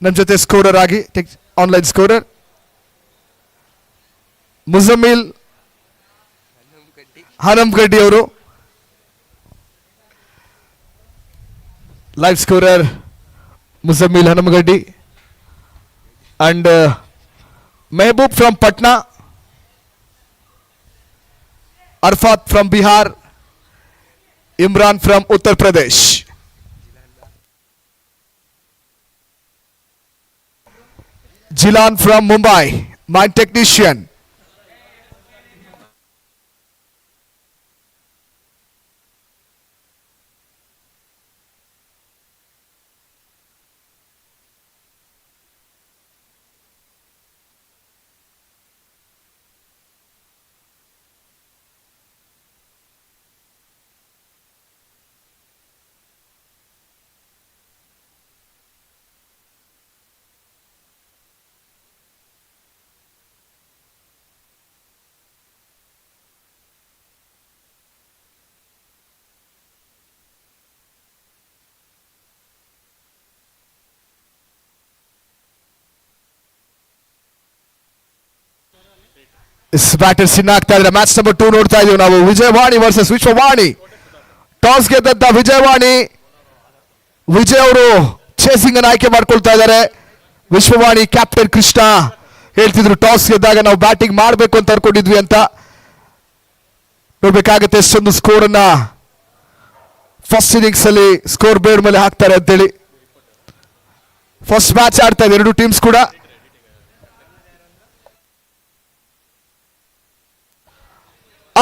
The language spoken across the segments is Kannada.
ನನ್ನ ಜೊತೆ ಸ್ಕೋರರ್ ಆಗಿ ಆನ್ಲೈನ್ ಸ್ಕೋರರ್ ಮುಜಮ್ಮಿಲ್ ಹನಂಗಡ್ಡಿ ಅವರು, live scorer Mujammil Hanangaddi and Mehboob from Patna, Arfat from Bihar, Imran from Uttar Pradesh. Jilan from Mumbai, my technician. Batters in ಆಗ್ತಾ ಇದ್ರೆ ಮ್ಯಾಚ್ ನಂಬರ್ 2 ನೋಡ್ತಾ ಇದೀವಿ ನಾವು. ವಿಜಯವಾಣಿ ವರ್ಸಸ್ ವಿಶ್ವವಾಣಿ. ಟಾಸ್ ಗೆದ್ದಂತ ವಿಜಯವಾಣಿ, ವಿಜಯ್ ಅವರು ಚೇಸಿಂಗ್ ಅನ್ನು ಆಯ್ಕೆ ಮಾಡ್ಕೊಳ್ತಾ ಇದ್ದಾರೆ. ವಿಶ್ವವಾಣಿ ಕ್ಯಾಪ್ಟನ್ ಕೃಷ್ಣ ಹೇಳ್ತಿದ್ರು ಟಾಸ್ ಗೆದ್ದಾಗ ನಾವು ಬ್ಯಾಟಿಂಗ್ ಮಾಡಬೇಕು ಅಂತ ಅನ್ಕೊಂಡಿದ್ವಿ ಅಂತ. ನೋಡ್ಬೇಕಾಗತ್ತೆ ಎಷ್ಟೊಂದು ಸ್ಕೋರ್ ಅನ್ನ ಫಸ್ಟ್ ಇನ್ನಿಂಗ್ಸ್ ಅಲ್ಲಿ ಸ್ಕೋರ್ ಬೋರ್ಡ್ ಮೇಲೆ ಹಾಕ್ತಾರೆ ಅಂತೇಳಿ. ಫಸ್ಟ್ ಮ್ಯಾಚ್ ಆಡ್ತಾ ಇದೆ ಎರಡು ಟೀಮ್ಸ್ ಕೂಡ.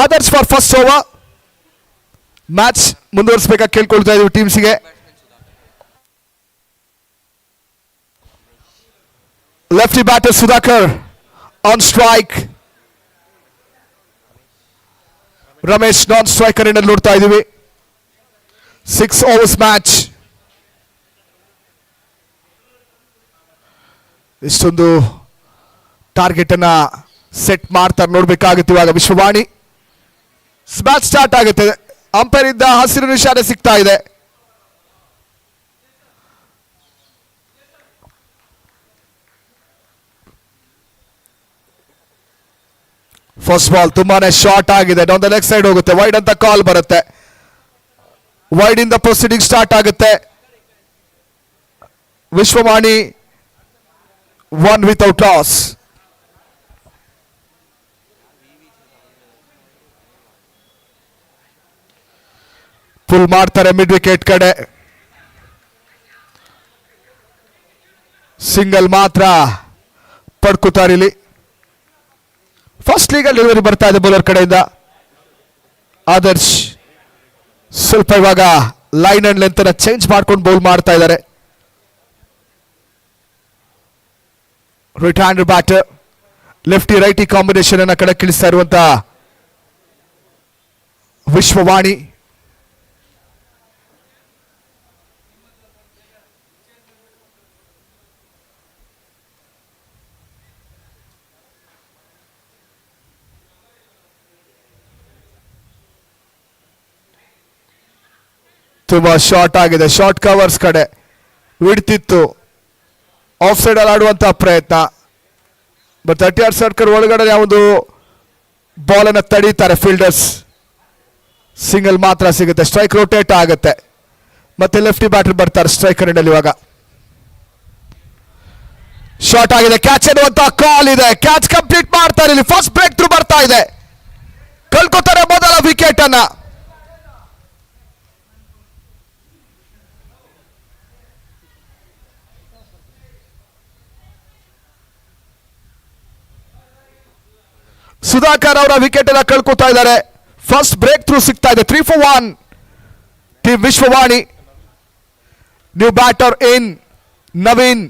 Adarsh for first over. Match ಮುಂದುವರಿಸಬೇಕಾಗಿ ಕೇಳ್ಕೊಳ್ತಾ ಇದೀವಿ ಟೀಮ್ಸ್ಗೆ. Lefty batter Sudhakar on strike, Ramesh non striker ಇಂದ ನೋಡ್ತಾ ಇದೀವಿ. 6 overs ಮ್ಯಾಚ್. ಇಷ್ಟೊಂದು ಟಾರ್ಗೆಟ್ ಅನ್ನ ಸೆಟ್ ಮಾಡ್ತಾರೆ ನೋಡ್ಬೇಕಾಗುತ್ತೆ ಇವಾಗ ವಿಶ್ವವಾಣಿ. ಮ್ಯಾಚ್ ಸ್ಟಾರ್ಟ್ ಆಗುತ್ತೆ. ಅಂಪೈರ್ ಇಂದ ಹಸಿರು ನಿಶಾನೆ ಸಿಗ್ತಾ ಇದೆ. ಫಸ್ಟ್ ಬಾಲ್ ತುಂಬಾನೇ ಶಾರ್ಟ್ ಆಗಿದೆ, ಡೌನ್ ದ ಲೆಗ್ ಸೈಡ್ ಹೋಗುತ್ತೆ, ವೈಡ್ ಅಂತ ಕಾಲ್ ಬರುತ್ತೆ. ವೈಡ್ ಇಂದ ಪ್ರೊಸೀಡಿಂಗ್ ಸ್ಟಾರ್ಟ್ ಆಗುತ್ತೆ. Vishwavani 1 without loss. ಫುಲ್ ಮಾಡ್ತಾರೆ ಮಿಡ್ ವಿಕೆಟ್ ಕಡೆ. ಸಿಂಗಲ್ ಮಾತ್ರ ಪಡ್ಕೋತಾರೆ ಇಲ್ಲಿ. ಫಸ್ಟ್ ಲೀಗಲ್ ಡೆಲಿವರಿ ಬರ್ತಾ ಇದೆ ಬೌಲರ್ ಕಡೆಯಿಂದ. ಆದರ್ಶ್ ಸ್ವಲ್ಪ ಇವಾಗ ಲೈನ್ ಅಂಡ್ ಲೆಂತ್ ಅನ್ನ ಚೇಂಜ್ ಮಾಡ್ಕೊಂಡು ಬೌಲ್ ಮಾಡ್ತಾ ಇದ್ದಾರೆ. Right hand batter, lefty righty combination ಅನ್ನ ಕಣಕ್ಕಿಳಿಸ್ತಾ ಇರುವಂತ ವಿಶ್ವವಾಣಿ. ತುಂಬಾ ಶಾರ್ಟ್ ಆಗಿದೆ, ಶಾರ್ಟ್ ಕವರ್ಸ್ ಕಡೆ ವಿಡ್ತಿತ್ತು. ಆಫ್ ಸೈಡ್ ಅಲ್ಲಿ ಆಡುವಂತಹ ಪ್ರಯತ್ನ. ಬಟ್ 30 ಯಾರ್ಡ್ ಸರ್ಕಲ್ ಒಳಗಡೆ ಯಾವುದು ಬಾಲ್ ಅನ್ನ ತಡೀತಾರೆ ಫೀಲ್ಡರ್ಸ್. ಸಿಂಗಲ್ ಮಾತ್ರ ಸಿಗುತ್ತೆ. ಸ್ಟ್ರೈಕ್ ರೊಟೇಟ್ ಆಗುತ್ತೆ. ಮತ್ತೆ ಲೆಫ್ಟಿ ಬ್ಯಾಟರ್ ಬರ್ತಾರೆ ಸ್ಟ್ರೈಕರ್ ಇಂಡಲ್ಲಿ. ಇವಾಗ ಶಾರ್ಟ್ ಆಗಿದೆ, ಕ್ಯಾಚ್ ಎನ್ನುವಂತಹ ಕಾಲ್ ಇದೆ. ಕ್ಯಾಚ್ ಕಂಪ್ಲೀಟ್ ಮಾಡ್ತಾರೆ ಇಲ್ಲಿ. ಫಸ್ಟ್ ಬ್ರೇಕ್ ಥ್ರೂ ಬರ್ತಾ ಇದೆ. ಕಳ್ಕೊತಾರೆ ಮೊದಲ ವಿಕೆಟ್ ಅನ್ನ. ಸುಧಾಕರ್ ಅವರ ವಿಕೆಟ್ ಅನ್ನ ಕಳ್ಕೊತಾ ಇದ್ದಾರೆ. ಫಸ್ಟ್ ಬ್ರೇಕ್ ಥ್ರೂ ಸಿಗ್ತಾ ಇದೆ. 3 for 1 team Vishwavani. New batter in Naveen.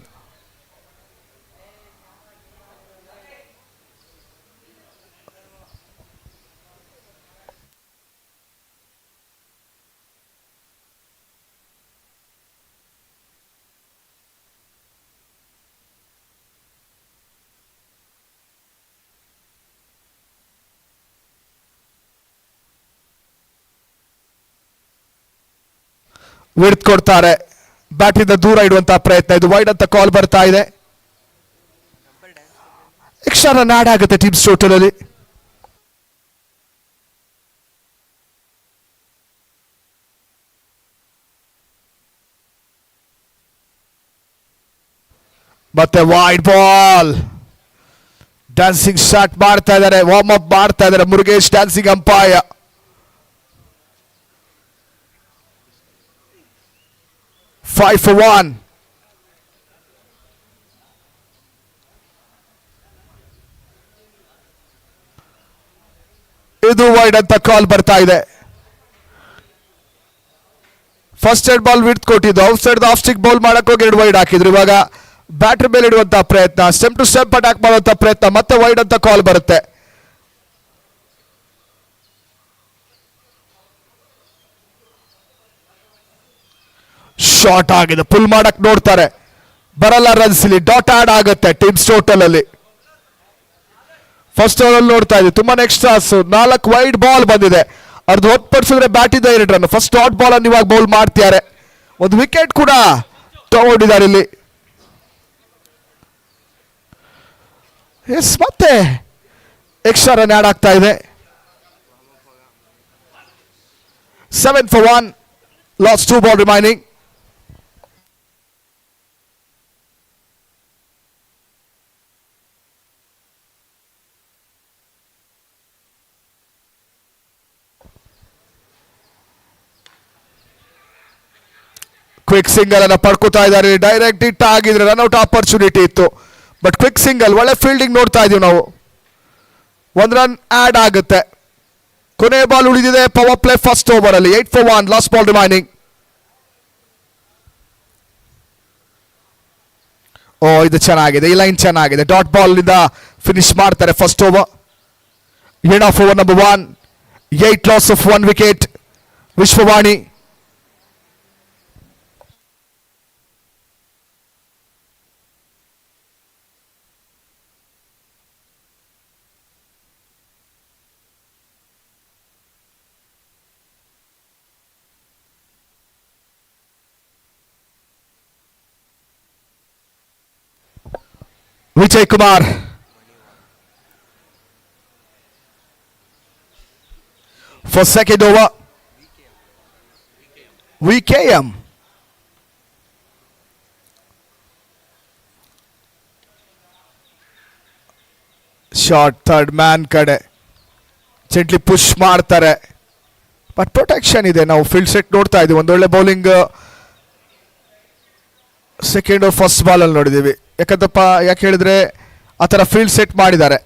Width ಕೊಡ್ತಾರೆ. ಬ್ಯಾಟಿಂದ ದೂರ ಇಡುವಂತಹ ಪ್ರಯತ್ನ, ಇದು ವೈಡ್ ಅಂತ ಕಾಲ್ ಬರ್ತಾ ಇದೆ. ಎಕ್ಸ್ಟ್ರಾ ರನ್ ಆಡ್ ಆಗುತ್ತೆ ಟೀಮ್ಸ್ ಟೋಟಲ್ ಅಲ್ಲಿ. ಮತ್ತೆ ವೈಡ್ ಬಾಲ್, ಡ್ಯಾನ್ಸಿಂಗ್ ಸ್ಟಾರ್ಟ್ ಮಾಡ್ತಾ ಇದ್ದಾರೆ, ವಾರ್ಮ್ ಅಪ್ ಮಾಡ್ತಾ ಇದ್ದಾರೆ Murugesh dancing umpire. Five for one. ಇದು ವೈಡ್ ಅಂತ ಕಾಲ್ ಬರ್ತಾ ಇದೆ. ಫಸ್ಟ್ ಸೈಡ್ ಬಾಲ್ ವಿಡ್ತ್ ಕೊಟ್ಟಿದ್ದು, outside off stick bowl ಮಾಡಕ್ ಹೋಗಿ 2 ವೈಡ್ ಹಾಕಿದ್ರು. ಇವಾಗ ಬ್ಯಾಟರ್ ಮೇಲೆ ಇಡುವಂತಹ ಪ್ರಯತ್ನ, ಸ್ಟೆಂಪ್ ಟು ಸ್ಟೆಂಪ್ ಅಟ್ಯಾಕ್ ಮಾಡುವಂತಹ ಪ್ರಯತ್ನ, ಮತ್ತೆ ವೈಡ್ ಅಂತ ಕಾಲ್ ಬರುತ್ತೆ. ಶಾರ್ಟ್ ಆಗಿದೆ, ಪುಲ್ ಮಾಡಕ್ ನೋಡ್ತಾರೆ, ಬರಲ್ಲ ರನ್ಸ್. ಇಲ್ಲಿ ಡಾಟ್ ಆಡ್ ಆಗುತ್ತೆ ಟೀಮ್ಸ್ ಟೋಟಲ್ ಅಲ್ಲಿ. ಫಸ್ಟ್ ಓವರ್ ಅಲ್ಲಿ ನೋಡ್ತಾ ಇದ್ದೀವಿ ತುಂಬಾನೇ ಎಕ್ಸ್ಟ್ರಾಸ್, 4 ವೈಡ್ ಬಾಲ್ ಬಂದಿದೆ. ಅರ್ಧ ಹೊರತುಪಡಿಸಿದ್ರೆ ಬ್ಯಾಟ್ ಇದೆ 2 ರನ್. ಫಸ್ಟ್ ಡಾಟ್ ಬಾಲ್ ಅನ್ನು ಇವಾಗ ಬೌಲ್ ಮಾಡ್ತಿದ್ದಾರೆ, ಒಂದು ವಿಕೆಟ್ ಕೂಡ ತಗೊಂಡಿದ್ದಾರೆ ಇಲ್ಲಿ. ಎಸ್, ಮತ್ತೆ ಎಕ್ಸ್ಟ್ರಾ ರನ್ ಆಡ್ ಆಗ್ತಾ ಇದೆ. 7 for 1, last 2 ball remaining. Quick single ಅನ್ನ ಪಡ್ಕೋತಾ ಇದ್ದಾರೆ. ಡೈರೆಕ್ಟ್ ಹಿಟ್ ಆಗಿದ್ರೆ ರನ್ಔಟ್ ಆಪರ್ಚುನಿಟಿ ಇತ್ತು, ಬಟ್ ಕ್ವಿಕ್ ಸಿಂಗಲ್, ಒಳ್ಳೆ ಫೀಲ್ಡಿಂಗ್ ನೋಡ್ತಾ ಇದೀವಿ ನಾವು. 1 ರನ್ ಆಡ್ ಆಗುತ್ತೆ. ಕೊನೆ ಬಾಲ್ ಉಳಿದಿದೆ ಪವರ್ ಪ್ಲೇ ಫಸ್ಟ್ ಓವರ್ ಅಲ್ಲಿ. 8 for 1, ಲಾಸ್ಟ್ ಬಾಲ್ ರಿಮೈನಿಂಗ್. ಇದು ಚೆನ್ನಾಗಿದೆ, ಈ ಲೈನ್ ಚೆನ್ನಾಗಿದೆ. ಡಾಟ್ ಬಾಲ್ ನಿಂದ ಫಿನಿಶ್ ಮಾಡ್ತಾರೆ first over. End of over number 1, 8 loss of 1 wicket. Vishwavani Vijay Kumar for second over. VKM. Short third man ಕಡೆ ಜೆಂಟ್ಲಿ ಪುಷ್ ಮಾಡ್ತಾರೆ, ಬಟ್ ಪ್ರೊಟೆಕ್ಷನ್ ಇದೆ. ನಾವು ಫೀಲ್ಡ್ ಸೆಟ್ ನೋಡ್ತಾ ಇದೀವಿ, ಒಂದೊಳ್ಳೆ bowling second over first ball ಅಲ್ಲಿ ನೋಡಿದೀವಿ. ಯಾಕೆ ಹೇಳಿದ್ರೆ ಆ ಥರ ಫೀಲ್ಡ್ ಸೆಟ್ ಮಾಡಿದ್ದಾರೆ.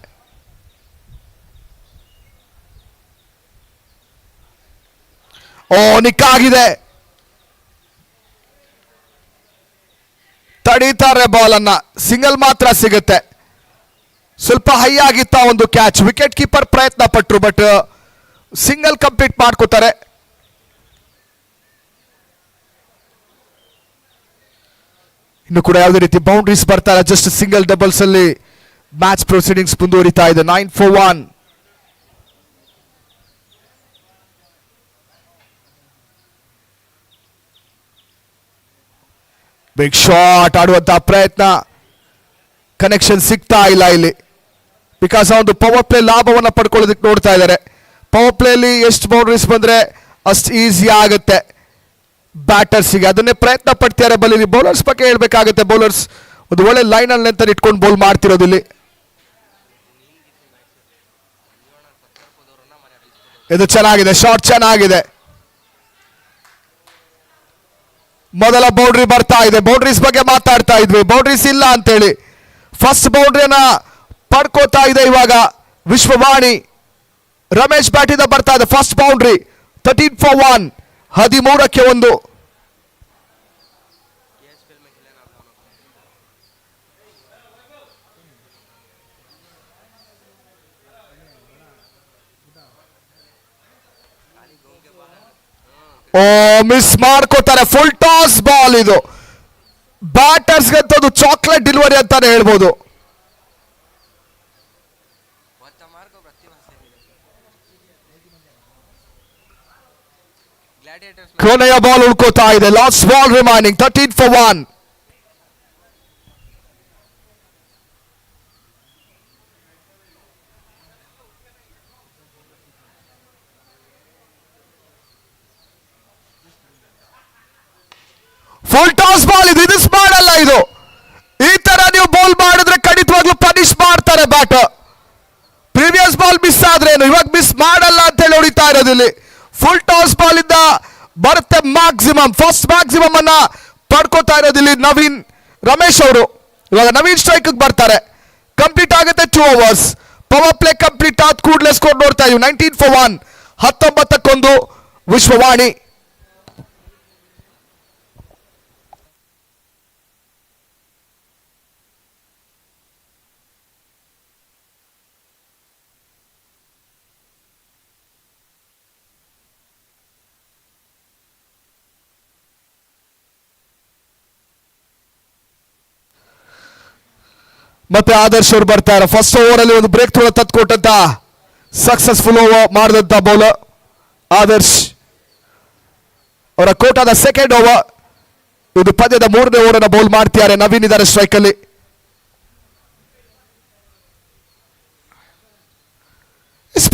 ನಿಕ್ಕಾಗಿದೆ, ತಡೀತಾರೆ ಬಾಲ್ ಅನ್ನ, ಸಿಂಗಲ್ ಮಾತ್ರ ಸಿಗುತ್ತೆ. ಸ್ವಲ್ಪ ಹೈ ಆಗಿತ್ತ ಒಂದು ಕ್ಯಾಚ್, ವಿಕೆಟ್ ಕೀಪರ್ ಪ್ರಯತ್ನ ಪಟ್ರು, ಬಟ್ ಸಿಂಗಲ್ ಕಂಪ್ಲೀಟ್ ಮಾಡ್ಕೋತಾರೆ. ಇನ್ನು ಕೂಡ ಯಾವುದೇ ರೀತಿ ಬೌಂಡ್ರೀಸ್ ಬರ್ತಾ ಇಲ್ಲ, ಜಸ್ಟ್ ಸಿಂಗಲ್ ಡಬಲ್ಸ್ ಅಲ್ಲಿ ಮ್ಯಾಚ್ ಪ್ರೊಸೀಡಿಂಗ್ಸ್ ಮುಂದುವರಿತಾ ಇದೆ. 9 for 1. ಬಿಗ್ ಶಾಟ್ ಆಡುವಂತಹ ಪ್ರಯತ್ನ, ಕನೆಕ್ಷನ್ ಸಿಗ್ತಾ ಇಲ್ಲ ಇಲ್ಲಿ. ಬಿಕಾಸ್ ಆ ಒಂದು ಪವರ್ ಪ್ಲೇ ಲಾಭವನ್ನು ಪಡ್ಕೊಳ್ಳೋದಕ್ಕೆ ನೋಡ್ತಾ ಇದ್ದಾರೆ. ಪವರ್ ಪ್ಲೇ ಅಲ್ಲಿ ಎಷ್ಟು ಬೌಂಡ್ರೀಸ್ ಬಂದ್ರೆ ಅಷ್ಟು ಈಸಿ ಆಗುತ್ತೆ ಬ್ಯಾಟರ್ಸಿಗೆ, ಅದನ್ನೇ ಪ್ರಯತ್ನ ಪಡ್ತಿದ್ದಾರೆ. ಬಲ್ಲಿ ಬೌಲರ್ಸ್ ಬಗ್ಗೆ ಹೇಳ್ಬೇಕಾಗುತ್ತೆ. ಬೌಲರ್ಸ್ ಒಂದು ಒಳ್ಳೆ ಲೈನ್ ಅಲ್ಲಿ ಅಂತ ಇಟ್ಕೊಂಡು ಬೌಲ್ ಮಾಡ್ತಿರೋದಿಲ್ಲಿ. ಇದು ಚೆನ್ನಾಗಿದೆ, ಶಾಟ್ ಚೆನ್ನಾಗಿದೆ. ಮೊದಲ ಬೌಂಡ್ರಿ ಬರ್ತಾ ಇದೆ. ಬೌಂಡ್ರೀಸ್ ಬಗ್ಗೆ ಮಾತಾಡ್ತಾ ಇದ್ವಿ, ಬೌಂಡ್ರೀಸ್ ಇಲ್ಲ ಅಂತೇಳಿ. ಫಸ್ಟ್ ಬೌಂಡ್ರಿಯನ್ನ ಪಡ್ಕೋತಾ ಇದೆ ಇವಾಗ ವಿಶ್ವವಾಣಿ. ರಮೇಶ್ ಬ್ಯಾಟಿಂದ ಬರ್ತಾ ಇದೆ ಫಸ್ಟ್ ಬೌಂಡ್ರಿ. 13 for 1, 13ಕ್ಕೆ 1. ಮಿಸ್ ಮಾಡ್ಕೋತಾರೆ. ಫುಲ್ ಟಾಸ್ ಬಾಲ್ ಇದು. ಬ್ಯಾಟರ್ಸ್ಗೆ ಅಂತದ್ದು ಚಾಕ್ಲೇಟ್ ಡೆಲಿವರಿ ಅಂತಾನೆ ಹೇಳ್ಬೋದು. ಗ್ಲಾಡಿಯೇಟರ್ಸ್ ಕೊನೆಯ ಬಾಲ್ ಉಳ್ಕೋತಾ ಇದೆ. Last ball remaining 13 for 1. Full toss ball ಇದು ಸ್ಮಾರ್ಟ್ ಅಲ್ಲ. ಇದು ಈ ತರ ನೀವು ಬಾಲ್ ಮಾಡಿದ್ರೆ ಖಂಡಿತವಾಗ್ಲೂ ಪನಿಷ್ ಮಾಡ್ತಾರೆ ಬ್ಯಾಟರ್. ಪ್ರೀವಿಯಸ್ ಬಾಲ್ ಮಿಸ್ ಆದ್ರೇನು, ಇವಾಗ ಮಿಸ್ ಮಾಡಲ್ಲ ಅಂತ ಹೇಳಿ ಹೊಡಿತಾ ಇರೋದಿಲ್ಲಿ. ಫುಲ್ ಟಾಸ್ ಬಾಲ್ ಇಂದ ಬರುತ್ತೆ ಮ್ಯಾಕ್ಸಿಮಮ್, ಫಸ್ಟ್ ಮ್ಯಾಕ್ಸಿಮಮ್ ಅನ್ನ ಪಡ್ಕೋತಾ ಇರೋದಿಲ್ಲಿ ನವೀನ್ ರಮೇಶ್ ಅವರು. ಇವಾಗ ನವೀನ್ ಸ್ಟ್ರೈಕ್ ಬರ್ತಾರೆ. ಕಂಪ್ಲೀಟ್ ಆಗುತ್ತೆ 2 overs. ಪವರ್ ಪ್ಲೇ ಕಂಪ್ಲೀಟ್ ಆದ ಕೂಡಲೇ ಸ್ಕೋರ್ ನೋಡ್ತಾ ಇದೀವಿ 19 for 1. 19-1 ವಿಶ್ವವಾಣಿ. ಮತ್ತೆ ಆದರ್ಶ್ ಅವರು ಬರ್ತಾರೆ. ಫಸ್ಟ್ ಓವರ್ ಅಲ್ಲಿ ಒಂದು ಬ್ರೇಕ್ ಥ್ರೂ ತತ್ಕೊಟ್ಟಂತ ಸಕ್ಸಸ್ಫುಲ್ ಓವರ್ ಮಾಡಿದಂತ ಬೌಲರ್ ಆದರ್ಶ್ ಅವರ ಕೋಟಾದ ಸೆಕೆಂಡ್ ಓವರ್. ಇದು ಪಂದ್ಯದ 3ನೇ ಓವರ್ ಅನ್ನು ಬೌಲ್ ಮಾಡ್ತಿದ್ದಾರೆ. ನವೀನ್ ಇದ್ದಾರೆ ಸ್ಟ್ರೈಕ್ ಅಲ್ಲಿ.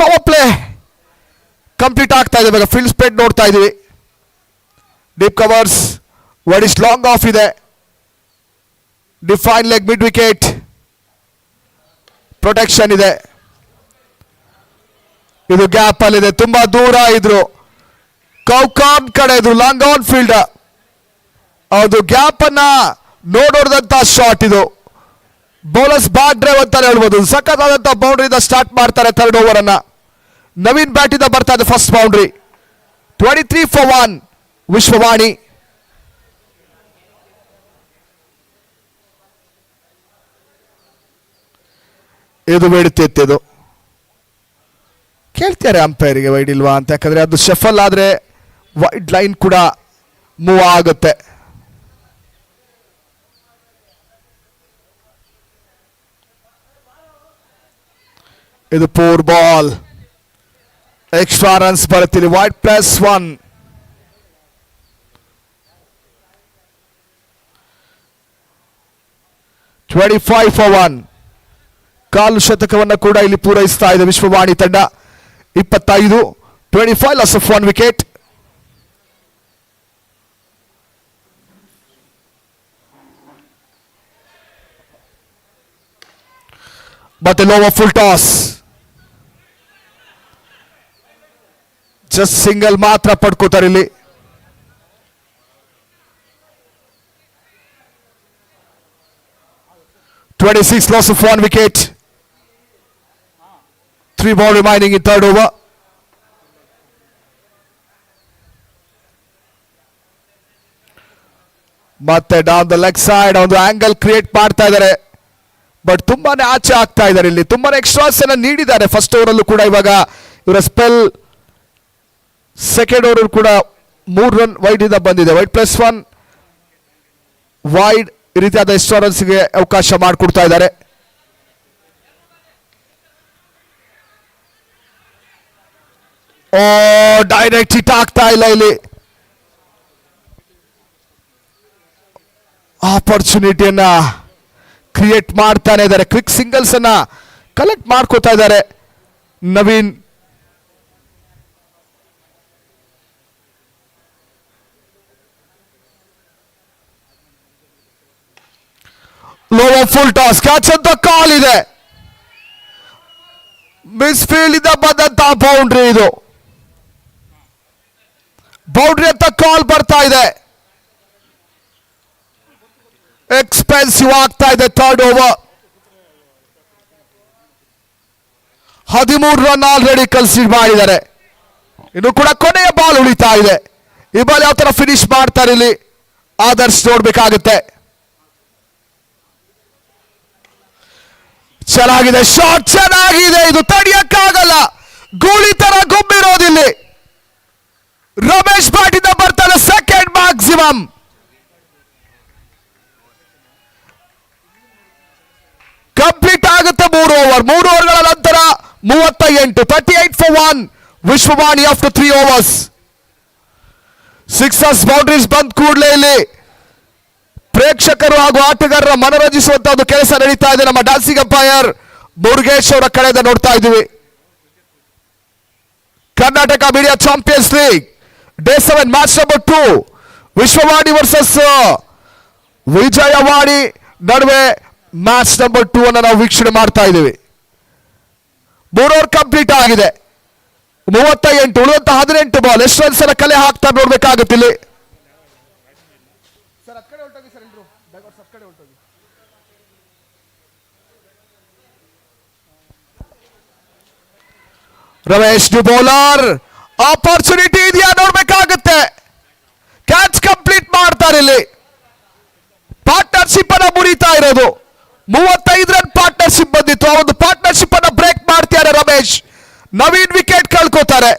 ಪವರ್ ಪ್ಲೇ ಕಂಪ್ಲೀಟ್ ಆಗ್ತಾ ಇದೆ. ಇವಾಗ ಫೀಲ್ಡ್ ಸ್ಪ್ರೆಡ್ ನೋಡ್ತಾ ಇದೀವಿ. Deep covers, word is long off ಇದೆ. Deep fine leg mid wicket protection ಇದೆ. ಇದು ಗ್ಯಾಪ್ ಅಲ್ಲಿದೆ, ತುಂಬಾ ದೂರ ಇದ್ರು. ಕೌಕಾನ್ ಕಡೆ ಇದು ಲಾಂಗ್ ಆನ್ ಫೀಲ್ಡ್. ಅದು ಗ್ಯಾಪ್ ಅನ್ನ ನೋಡೋದಂತ ಶಾಟ್. ಇದು ಬೌಲರ್ಸ್ ಬ್ಯಾಕ್ ಡ್ರೈವ್ ಅಂತ ಹೇಳ್ಬೋದು. ಸಖತ್ತಾದಂತ ಬೌಂಡ್ರಿಯಿಂದ ಸ್ಟಾರ್ಟ್ ಮಾಡ್ತಾರೆ 3rd ಓವರ್ ಅನ್ನ. ನವೀನ್ ಬ್ಯಾಟ್ ಇಂದ ಬರ್ತಾ ಇದೆ ಫಸ್ಟ್ ಬೌಂಡ್ರಿ. 23 for 1 ವಿಶ್ವವಾಣಿ. ಇದು ಬೇಡುತ್ತಿದ್ದು ಕೇಳ್ತಾರೆ ಅಂಪೈರಿಗೆ ವೈಡ್ ಇಲ್ವಾ ಅಂತ. ಯಾಕಂದ್ರೆ ಅದು ಶಫಲ್ ಆದ್ರೆ ವೈಡ್ ಲೈನ್ ಕೂಡ ಮೂವ್ ಆಗುತ್ತೆ. ಇದು ಪೂರ್ ಬಾಲ್, ಎಕ್ಸ್ಟ್ರಾ ರನ್ಸ್ ಬರುತ್ತಿದೆ. ವೈಡ್ +1. $25 for 1. ಕಾಲು ಶತಕವನ್ನು ಕೂಡ ಇಲ್ಲಿ ಪೂರೈಸ್ತಾ ಇದೆ ವಿಶ್ವವಾಣಿ ತಂಡ. 25, 25 ಲಾಸ್ ಆಫ್ 1 ವಿಕೆಟ್. ಮತ್ತೆ lower full toss. Just single ಮಾತ್ರ ಪಡ್ಕೋತಾರೆ ಇಲ್ಲಿ. $26 loss of 1 wicket. 3 ball remaining in 3rd over. ಮತ್ತೆ ಡೌನ್ ದ ಲೆಗ್ ಸೈಡ್ ಒಂದು ಆಂಗಲ್ ಕ್ರಿಯೇಟ್ ಮಾಡ್ತಾ ಇದ್ದಾರೆ. ಬಟ್ ತುಂಬಾನೇ ಆಚೆ ಆಗ್ತಾ ಇದ್ದಾರೆ. ಇಲ್ಲಿ ತುಂಬಾನೇ ಎಕ್ಸ್ಟ್ರಾಸ್ ಅನ್ನ ನೀಡಿದ್ದಾರೆ ಫಸ್ಟ್ ಓವರ್ ಅಲ್ಲೂ ಕೂಡ. ಇವಾಗ ಇವರ ಸ್ಪೆಲ್ ಸೆಕೆಂಡ್ ಓವರ್ ಕೂಡ 3 ರನ್ ವೈಡ್ ಇಂದ ಬಂದಿದೆ. ವೈಡ್ +1 ವೈಡ್ ಈ ರೀತಿಯಾದ ಎಕ್ಸ್ಟ್ರಾ ರನ್ಸ್ಗೆ ಅವಕಾಶ ಮಾಡಿಕೊಡ್ತಾ ಇದ್ದಾರೆ. ಡೈರೆಕ್ಟ್ ಹಿಟ್ ಆಗ್ತಾ ಇಲ್ಲ ಇಲ್ಲಿ. ಆಪರ್ಚುನಿಟಿಯನ್ನ ಕ್ರಿಯೇಟ್ ಮಾಡ್ತಾನೆ ಇದ್ದಾರೆ. ಕ್ವಿಕ್ ಸಿಂಗಲ್ಸ್ ಅನ್ನ ಕಲೆಕ್ಟ್ ಮಾಡ್ಕೋತಾ ಇದ್ದಾರೆ Naveen. Lower full toss catch ಅಂತ ಕಾಲ್ ಇದೆ. ಮಿಸ್ ಫೀಲ್ಡ್ ಇಂದ ಬಂದಂತ ಬೌಂಡ್ರಿ. ಇದು ಬೌಂಡ್ರಿ ಅಂತ ಕಾಲ್ ಬರ್ತಾ ಇದೆ. ಎಕ್ಸ್ಪೆನ್ಸಿವ್ ಆಗ್ತಾ ಇದೆ 3rd over. 13 run already consider ಮಾಡಿದ್ದಾರೆ. ಇನ್ನು ಕೂಡ ಕೊನೆಯ ಬಾಲ್ ಉಳಿತಾ ಇದೆ. ಈ ಬಾಲ್ ಯಾವ ತರ ಫಿನಿಶ್ ಮಾಡ್ತಾರೆ ಇಲ್ಲಿ ಆದರ್ಶ್ ನೋಡ್ಬೇಕಾಗುತ್ತೆ. ಚೆನ್ನಾಗಿದೆ ಶಾಟ್, ಚೆನ್ನಾಗಿದೆ. ಇದು ತಡೆಯಕ್ಕಾಗಲ್ಲ, ಗೂಳಿ ತರ ಗುಮ್ಮಿರೋದಿಲ್ಲಿ. ರಮೇಶ್ ಬ್ಯಾಟ್ ಇಂದ ಬರ್ತಾರೆ ಸೆಕೆಂಡ್ ಮ್ಯಾಕ್ಸಿಮಮ್. ಕಂಪ್ಲೀಟ್ ಆಗುತ್ತೆ 3 ಓವರ್. 3 ಓವರ್ಗಳ ನಂತರ 38, 38 for 1 Vishwavani after 3 overs. Sixers boundaries ಬಂದ್ ಕೂಡಲೇ ಇಲ್ಲಿ ಪ್ರೇಕ್ಷಕರು ಹಾಗೂ ಆಟಗಾರರ ಮನರಂಜಿಸುವಂತಹ ಒಂದು ಕೆಲಸ ನಡೀತಾ ಇದೆ. ನಮ್ಮ ಡ್ಯಾನ್ಸಿಂಗ್ ಅಂಪೈರ್ ಮುರುಗೇಶ್ ಅವರ ಕಡೆಯಿಂದ ನೋಡ್ತಾ ಇದ್ದೀವಿ. Karnataka media champions league day 7 match number 2 Vishwavani versus Vijayavani ನಡುವೆ ಮ್ಯಾಚ್ ನಂಬರ್ 2 ಅನ್ನು ನಾವು ವೀಕ್ಷಣೆ ಮಾಡ್ತಾ ಇದ್ದೀವಿ. 3 ಓವರ್ ಕಂಪ್ಲೀಟ್ ಆಗಿದೆ. 38 ಉಳಿದಂತ 18 ಬಾಲ್ ಎಷ್ಟು ರನ್ಸ್ ಅನ್ನ ಕಲೆ ಹಾಕ್ತಾ ನೋಡ್ಬೇಕಾಗುತ್ತೆ ಇಲ್ಲಿ. ರಮೇಶ್ ನ್ಯೂ ಬೌಲರ್ ಆಪರ್ಚುನಿಟಿ ಇದೆಯಾ ನೋಡ್ಬೇಕಾಗುತ್ತೆ. ಕ್ಯಾಚ್ ಕಂಪ್ಲೀಟ್ ಮಾಡ್ತಾರೆ ಇಲ್ಲಿ. ಪಾರ್ಟ್ನರ್ಶಿಪ್ ಅನ್ನ ಮುರಿತಾ ಇರೋದು. 35 ರನ್ ಪಾರ್ಟ್ನರ್ಶಿಪ್ ಬಂದಿತ್ತು. ಆ ಒಂದು ಪಾರ್ಟ್ನರ್ಶಿಪ್ ಅನ್ನ ಬ್ರೇಕ್ ಮಾಡ್ತಾರೆ ರಮೇಶ್. ನವೀನ್ ವಿಕೆಟ್ ಕಳ್ಕೋತಾರೆ.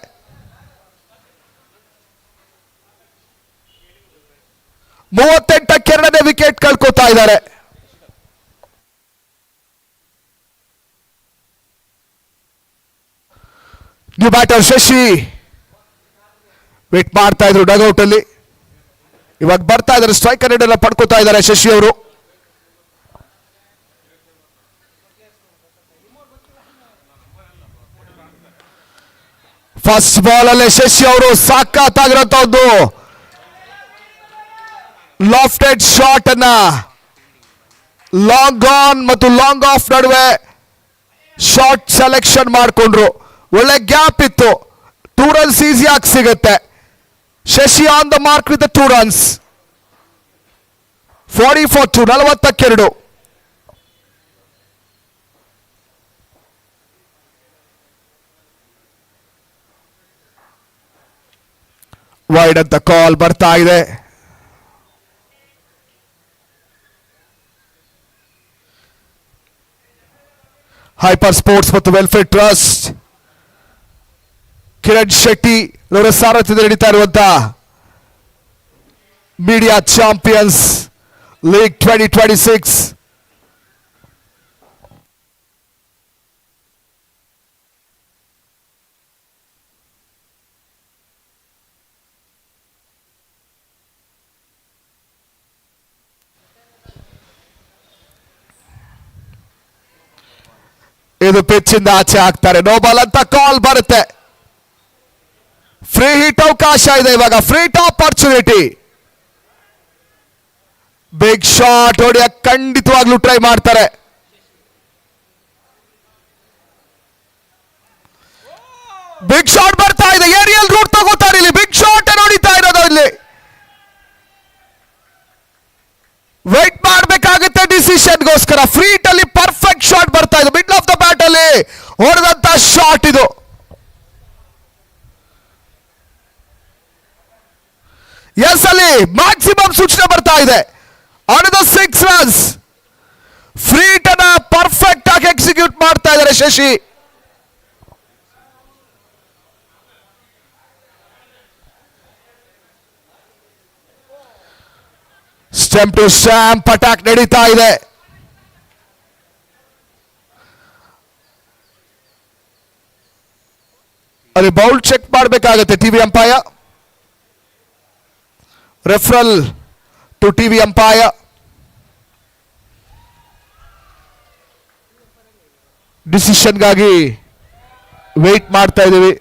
ಎರಡನೇ ವಿಕೆಟ್ ಕಳ್ಕೋತಾ ಇದ್ದಾರೆ. ನ್ಯೂ ಬ್ಯಾಟರ್ ಶಶಿ ವೇಟ್ ಮಾಡ್ತಾ ಇದ್ರು ಡಗ್ಔಟ್ ಅಲ್ಲಿ. ಇವಾಗ ಬರ್ತಾ ಇದ್ದಾರೆ, ಸ್ಟ್ರೈಕರ್ ರೇಟ್ ಎಲ್ಲ ಪಡ್ಕೋತಾ ಇದ್ದಾರೆ ಶಶಿ ಅವರು. ಫಸ್ಟ್ ಬಾಲ್ ಅಲ್ಲೇ ಶಶಿ ಅವರು ಸಾಕಾಗಿರುವಂತ ಒಂದು ಲಾಫ್ಟೆಡ್ ಶಾಟ್ ಅನ್ನ ಲಾಂಗ್ ಆನ್ ಮತ್ತು ಲಾಂಗ್ ಆಫ್ ನಡುವೆ ಶಾರ್ಟ್ ಸೆಲೆಕ್ಷನ್ ಮಾಡಿಕೊಂಡ್ರು. ಒಳ್ಳೆ ಗ್ಯಾಪ್ ಇತ್ತು. 2 runs ಈಸಿಯಾಗಿ ಸಿಗುತ್ತೆ. Shashi on the mark with 2 runs. 40-42 42. Wide ಅಂತ ಕಾಲ್ ಬರ್ತಾ ಇದೆ. ಹೈಪರ್ ಸ್ಪೋರ್ಟ್ಸ್ ಮತ್ತು ವೆಲ್ಫೇರ್ ಟ್ರಸ್ಟ್ ಕಿರಣ್ ಶೆಟ್ಟಿ ಅವರ ಸಾರಥ್ಯದಲ್ಲಿ ನಡೀತಾ ಇರುವಂತಹ ಮೀಡಿಯಾ ಚಾಂಪಿಯನ್ಸ್ ಲೀಗ್ 2026 ಇದು ಪಿಚ್ ಇಂದ ಆಚೆ ಹಾಕ್ತಾರೆ. ನೋ ಬಾಲ್ ಅಂತ ಕಾಲ್ ಬರುತ್ತೆ. ಫ್ರೀ ಹಿಟ್ ಅವಕಾಶ ಇದೆ ಇವಾಗ. Free top opportunity. Big shot ಹೊಡೆಯ ಖಂಡಿತವಾಗ್ಲೂ ಟ್ರೈ ಮಾಡ್ತಾರೆ. ಬಿಗ್ ಶಾಟ್ ಬರ್ತಾ ಇದೆ. ಏರಿಯಲ್ ರೂಟ್ ತಗೋತಾರೆ ಇಲ್ಲಿ. ಬಿಗ್ ಶಾಟ್ ನೋಡಿತಾ ಇರೋದು ಇಲ್ಲಿ. ವೇಟ್ ಮಾಡಬೇಕಾಗುತ್ತೆ ಡಿಸಿಷನ್ಗೋಸ್ಕರ. ಫ್ರೀಟ್ ಅಲ್ಲಿ ಪರ್ಫೆಕ್ಟ್ ಶಾಟ್ ಬರ್ತಾ ಇದೆ. ಮಿಡ್ಲ್ ಆಫ್ ದ ಬ್ಯಾಟ್ ಅಲ್ಲಿ ಹೊಡೆದಂತ ಶಾಟ್ ಇದು. ಎಸ್ ಅಲ್ಲಿ ಮ್ಯಾಕ್ಸಿಮಮ್ ಸೂಚನೆ ಬರ್ತಾ ಇದೆ. another 6 runs. ಫ್ರೀಟ್ ಅನ್ನ ಪರ್ಫೆಕ್ಟ್ ಆಗಿ ಎಕ್ಸಿಕ್ಯೂಟ್ ಮಾಡ್ತಾ ಇದ್ದಾರೆ Shashi. Stump to stump attack ನಡೀತಾ ಇದೆ. ಅಲ್ಲಿ ಬೌಲ್ ಚೆಕ್ ಮಾಡಬೇಕಾಗುತ್ತೆ TV umpire. Referral to TV umpire. ಡಿಸಿಷನ್ಗಾಗಿ ವೇಟ್ ಮಾಡ್ತಾ ಇದ್ದೀವಿ.